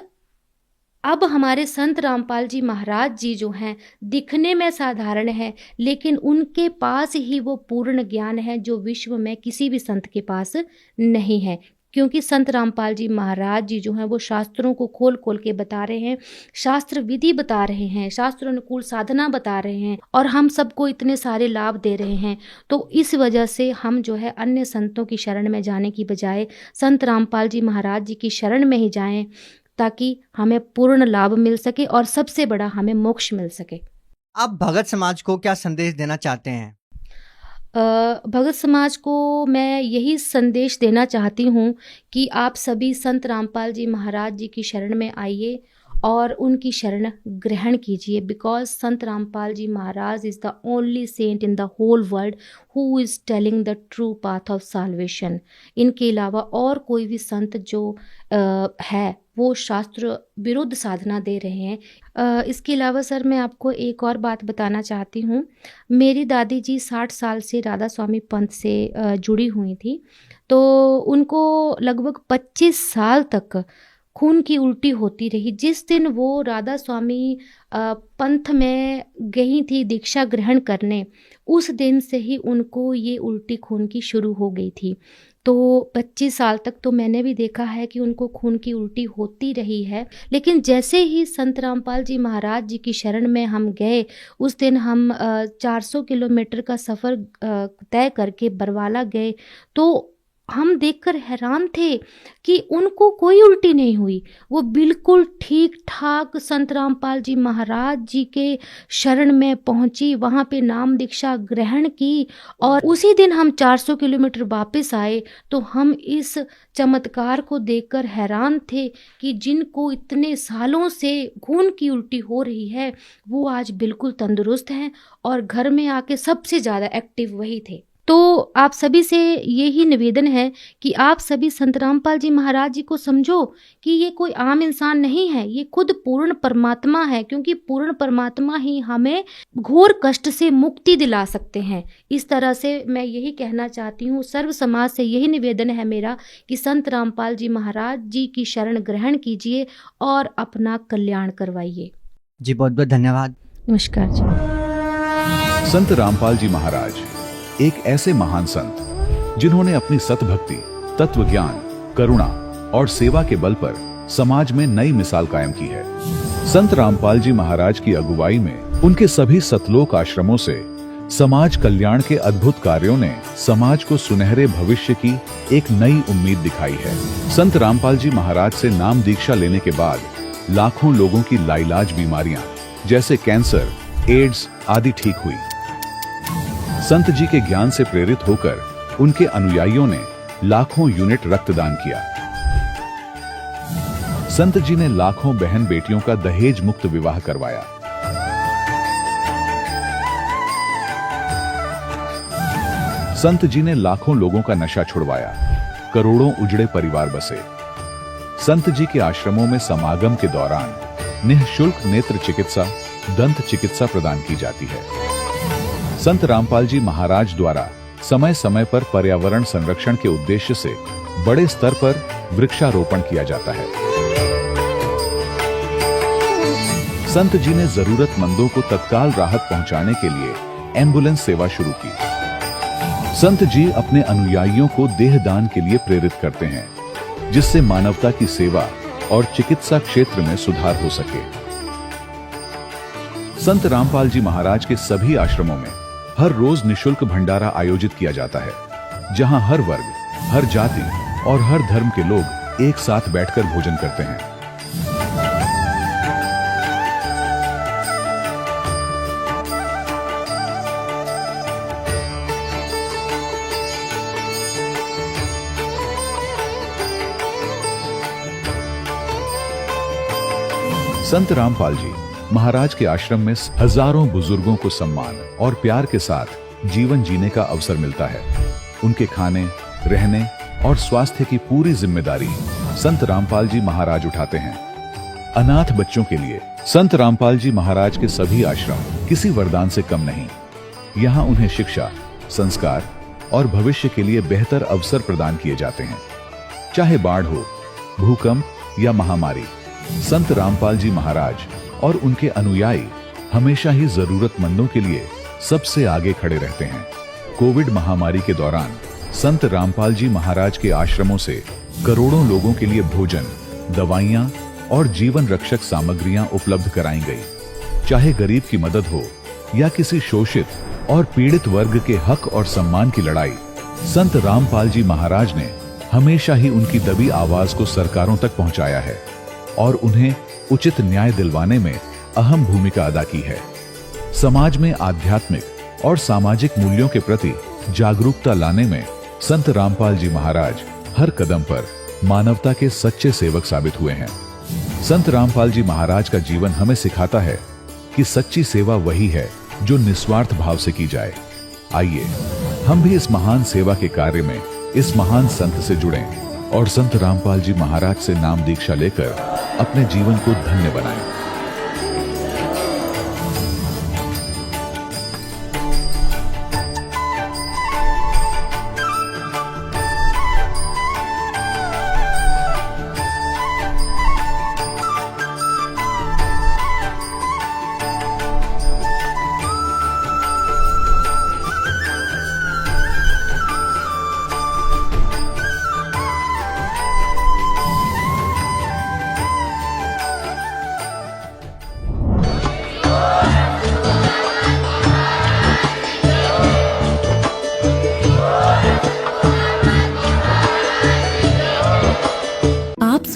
अब हमारे संत रामपाल जी महाराज जी जो हैं दिखने में साधारण है, लेकिन उनके पास ही वो पूर्ण ज्ञान है जो विश्व में किसी भी संत के पास नहीं है। क्योंकि संत रामपाल जी महाराज जी जो हैं वो शास्त्रों को खोल खोल के बता रहे हैं, शास्त्र विधि बता रहे हैं, शास्त्र अनुकूल साधना बता रहे हैं, और हम सबको इतने सारे लाभ दे रहे हैं। तो इस वजह से हम जो है अन्य संतों की शरण में जाने की बजाय संत रामपाल जी महाराज जी की शरण में ही जाएं, ताकि हमें पूर्ण लाभ मिल सके और सबसे बड़ा हमें मोक्ष मिल सके। आप भगत समाज को क्या संदेश देना चाहते हैं? भगत समाज को मैं यही संदेश देना चाहती हूँ कि आप सभी संत रामपाल जी महाराज जी की शरण में आइए और उनकी शरण ग्रहण कीजिए, because Sant Rampal ji Maharaj is the only saint in the whole world who is telling the true path of salvation. इनके अलावा और कोई भी संत जो है वो शास्त्र विरुद्ध साधना दे रहे हैं। इसके अलावा सर मैं आपको एक और बात बताना चाहती हूँ। मेरी दादी जी 60 साल से राधा स्वामी पंथ से जुड़ी हुई थी, तो उनको लगभग 25 साल तक खून की उल्टी होती रही। जिस दिन वो राधा स्वामी पंथ में गई थी दीक्षा ग्रहण करने, उस दिन से ही उनको ये उल्टी खून की शुरू हो गई थी। तो 25 साल तक तो मैंने भी देखा है कि उनको खून की उल्टी होती रही है। लेकिन जैसे ही संत रामपाल जी महाराज जी की शरण में हम गए, उस दिन हम 400 किलोमीटर का सफ़र तय करके बरवाला गए, तो हम देखकर हैरान थे कि उनको कोई उल्टी नहीं हुई। वो बिल्कुल ठीक ठाक संत रामपाल जी महाराज जी के शरण में पहुंची, वहां पे नाम दीक्षा ग्रहण की और उसी दिन हम 400 किलोमीटर वापस आए। तो हम इस चमत्कार को देखकर हैरान थे कि जिनको इतने सालों से खून की उल्टी हो रही है वो आज बिल्कुल तंदुरुस्त हैं और घर में आके सबसे ज़्यादा एक्टिव वही थे। तो आप सभी से यही निवेदन है कि आप सभी संत रामपाल जी महाराज जी को समझो कि ये कोई आम इंसान नहीं है, ये खुद पूर्ण परमात्मा है, क्योंकि पूर्ण परमात्मा ही हमें घोर कष्ट से मुक्ति दिला सकते हैं। इस तरह से मैं यही कहना चाहती हूँ, सर्व समाज से यही निवेदन है मेरा कि संत रामपाल जी महाराज जी की शरण ग्रहण कीजिए और अपना कल्याण करवाइए। जी बहुत बहुत धन्यवाद। नमस्कार जी। संत रामपाल जी महाराज एक ऐसे महान संत जिन्होंने अपनी सतभक्ति, तत्व ज्ञान, करुणा और सेवा के बल पर समाज में नई मिसाल कायम की है। संत रामपाल जी महाराज की अगुवाई में उनके सभी सतलोक आश्रमों से समाज कल्याण के अद्भुत कार्यों ने समाज को सुनहरे भविष्य की एक नई उम्मीद दिखाई है। संत रामपाल जी महाराज से नाम दीक्षा लेने के बाद लाखों लोगों की लाइलाज बीमारियां जैसे कैंसर, एड्स आदि ठीक हुई। संत जी के ज्ञान से प्रेरित होकर उनके अनुयायियों ने लाखों यूनिट रक्तदान किया। संत जी ने लाखों बहन बेटियों का दहेज मुक्त विवाह करवाया। संत जी ने लाखों लोगों का नशा छुड़वाया, करोड़ों उजड़े परिवार बसे। संत जी के आश्रमों में समागम के दौरान निःशुल्क नेत्र चिकित्सा, दंत चिकित्सा प्रदान की जाती है। संत रामपाल जी महाराज द्वारा समय समय पर पर्यावरण संरक्षण के उद्देश्य से बड़े स्तर पर वृक्षारोपण किया जाता है। संत जी ने जरूरतमंदों को तत्काल राहत पहुंचाने के लिए एम्बुलेंस सेवा शुरू की। संत जी अपने अनुयायियों को देहदान के लिए प्रेरित करते हैं, जिससे मानवता की सेवा और चिकित्सा क्षेत्र में सुधार हो सके। संत रामपाल जी महाराज के सभी आश्रमों में हर रोज निशुल्क भंडारा आयोजित किया जाता है, जहां हर वर्ग, हर जाति और हर धर्म के लोग एक साथ बैठकर भोजन करते हैं। संत रामपाल जी महाराज के आश्रम में हजारों बुजुर्गों को सम्मान और प्यार के साथ जीवन जीने का अवसर मिलता है। उनके खाने, रहने और स्वास्थ्य की पूरी जिम्मेदारी संत रामपाल जी महाराज उठाते हैं। अनाथ बच्चों के लिए संत रामपाल जी महाराज के सभी आश्रम किसी वरदान से कम नहीं। यहाँ उन्हें शिक्षा, संस्कार और भविष्य के लिए बेहतर अवसर प्रदान किए जाते हैं। चाहे बाढ़ हो, भूकंप या महामारी, संत रामपाल जी महाराज और उनके अनुयायी हमेशा ही जरूरतमंदों के लिए सबसे आगे खड़े रहते हैं। कोविड महामारी के दौरान संत रामपाल जी महाराज के आश्रमों से करोड़ों लोगों के लिए भोजन, दवाइयां और जीवन रक्षक सामग्रियां उपलब्ध कराई गई। चाहे गरीब की मदद हो या किसी शोषित और पीड़ित वर्ग के हक और सम्मान की लड़ाई, संत रामपाल जी महाराज ने हमेशा ही उनकी दबी आवाज को सरकारों तक पहुंचाया है और उन्हें उचित न्याय दिलवाने में अहम भूमिका अदा की है। समाज में आध्यात्मिक और सामाजिक मूल्यों के प्रति जागरूकता लाने में संत रामपाल जी महाराज हर कदम पर मानवता के सच्चे सेवक साबित हुए हैं। संत रामपाल जी महाराज का जीवन हमें सिखाता है कि सच्ची सेवा वही है जो निस्वार्थ भाव से की जाए। आइए हम भी इस महान सेवा के कार्य में इस महान संत से जुड़ें और संत रामपाल जी महाराज से नाम दीक्षा लेकर अपने जीवन को धन्य बनाएं।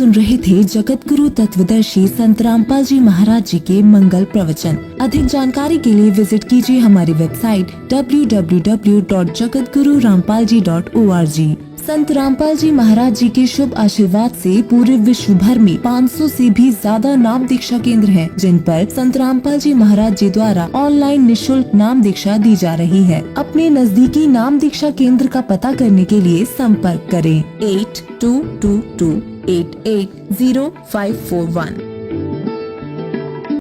सुन रहे थे जगत गुरु तत्वदर्शी संत रामपाल जी महाराज जी के मंगल प्रवचन। अधिक जानकारी के लिए विजिट कीजिए हमारी वेबसाइट www.jagatgururampalji.org। संत रामपाल जी महाराज जी के शुभ आशीर्वाद से पूरे विश्व भर में 500 से भी ज्यादा नाम दीक्षा केंद्र हैं, जिन पर संत रामपाल जी महाराज जी द्वारा ऑनलाइन निशुल्क नाम दीक्षा दी जा रही है। अपने नजदीकी नाम दीक्षा केंद्र का पता करने के लिए संपर्क करें 8222880541।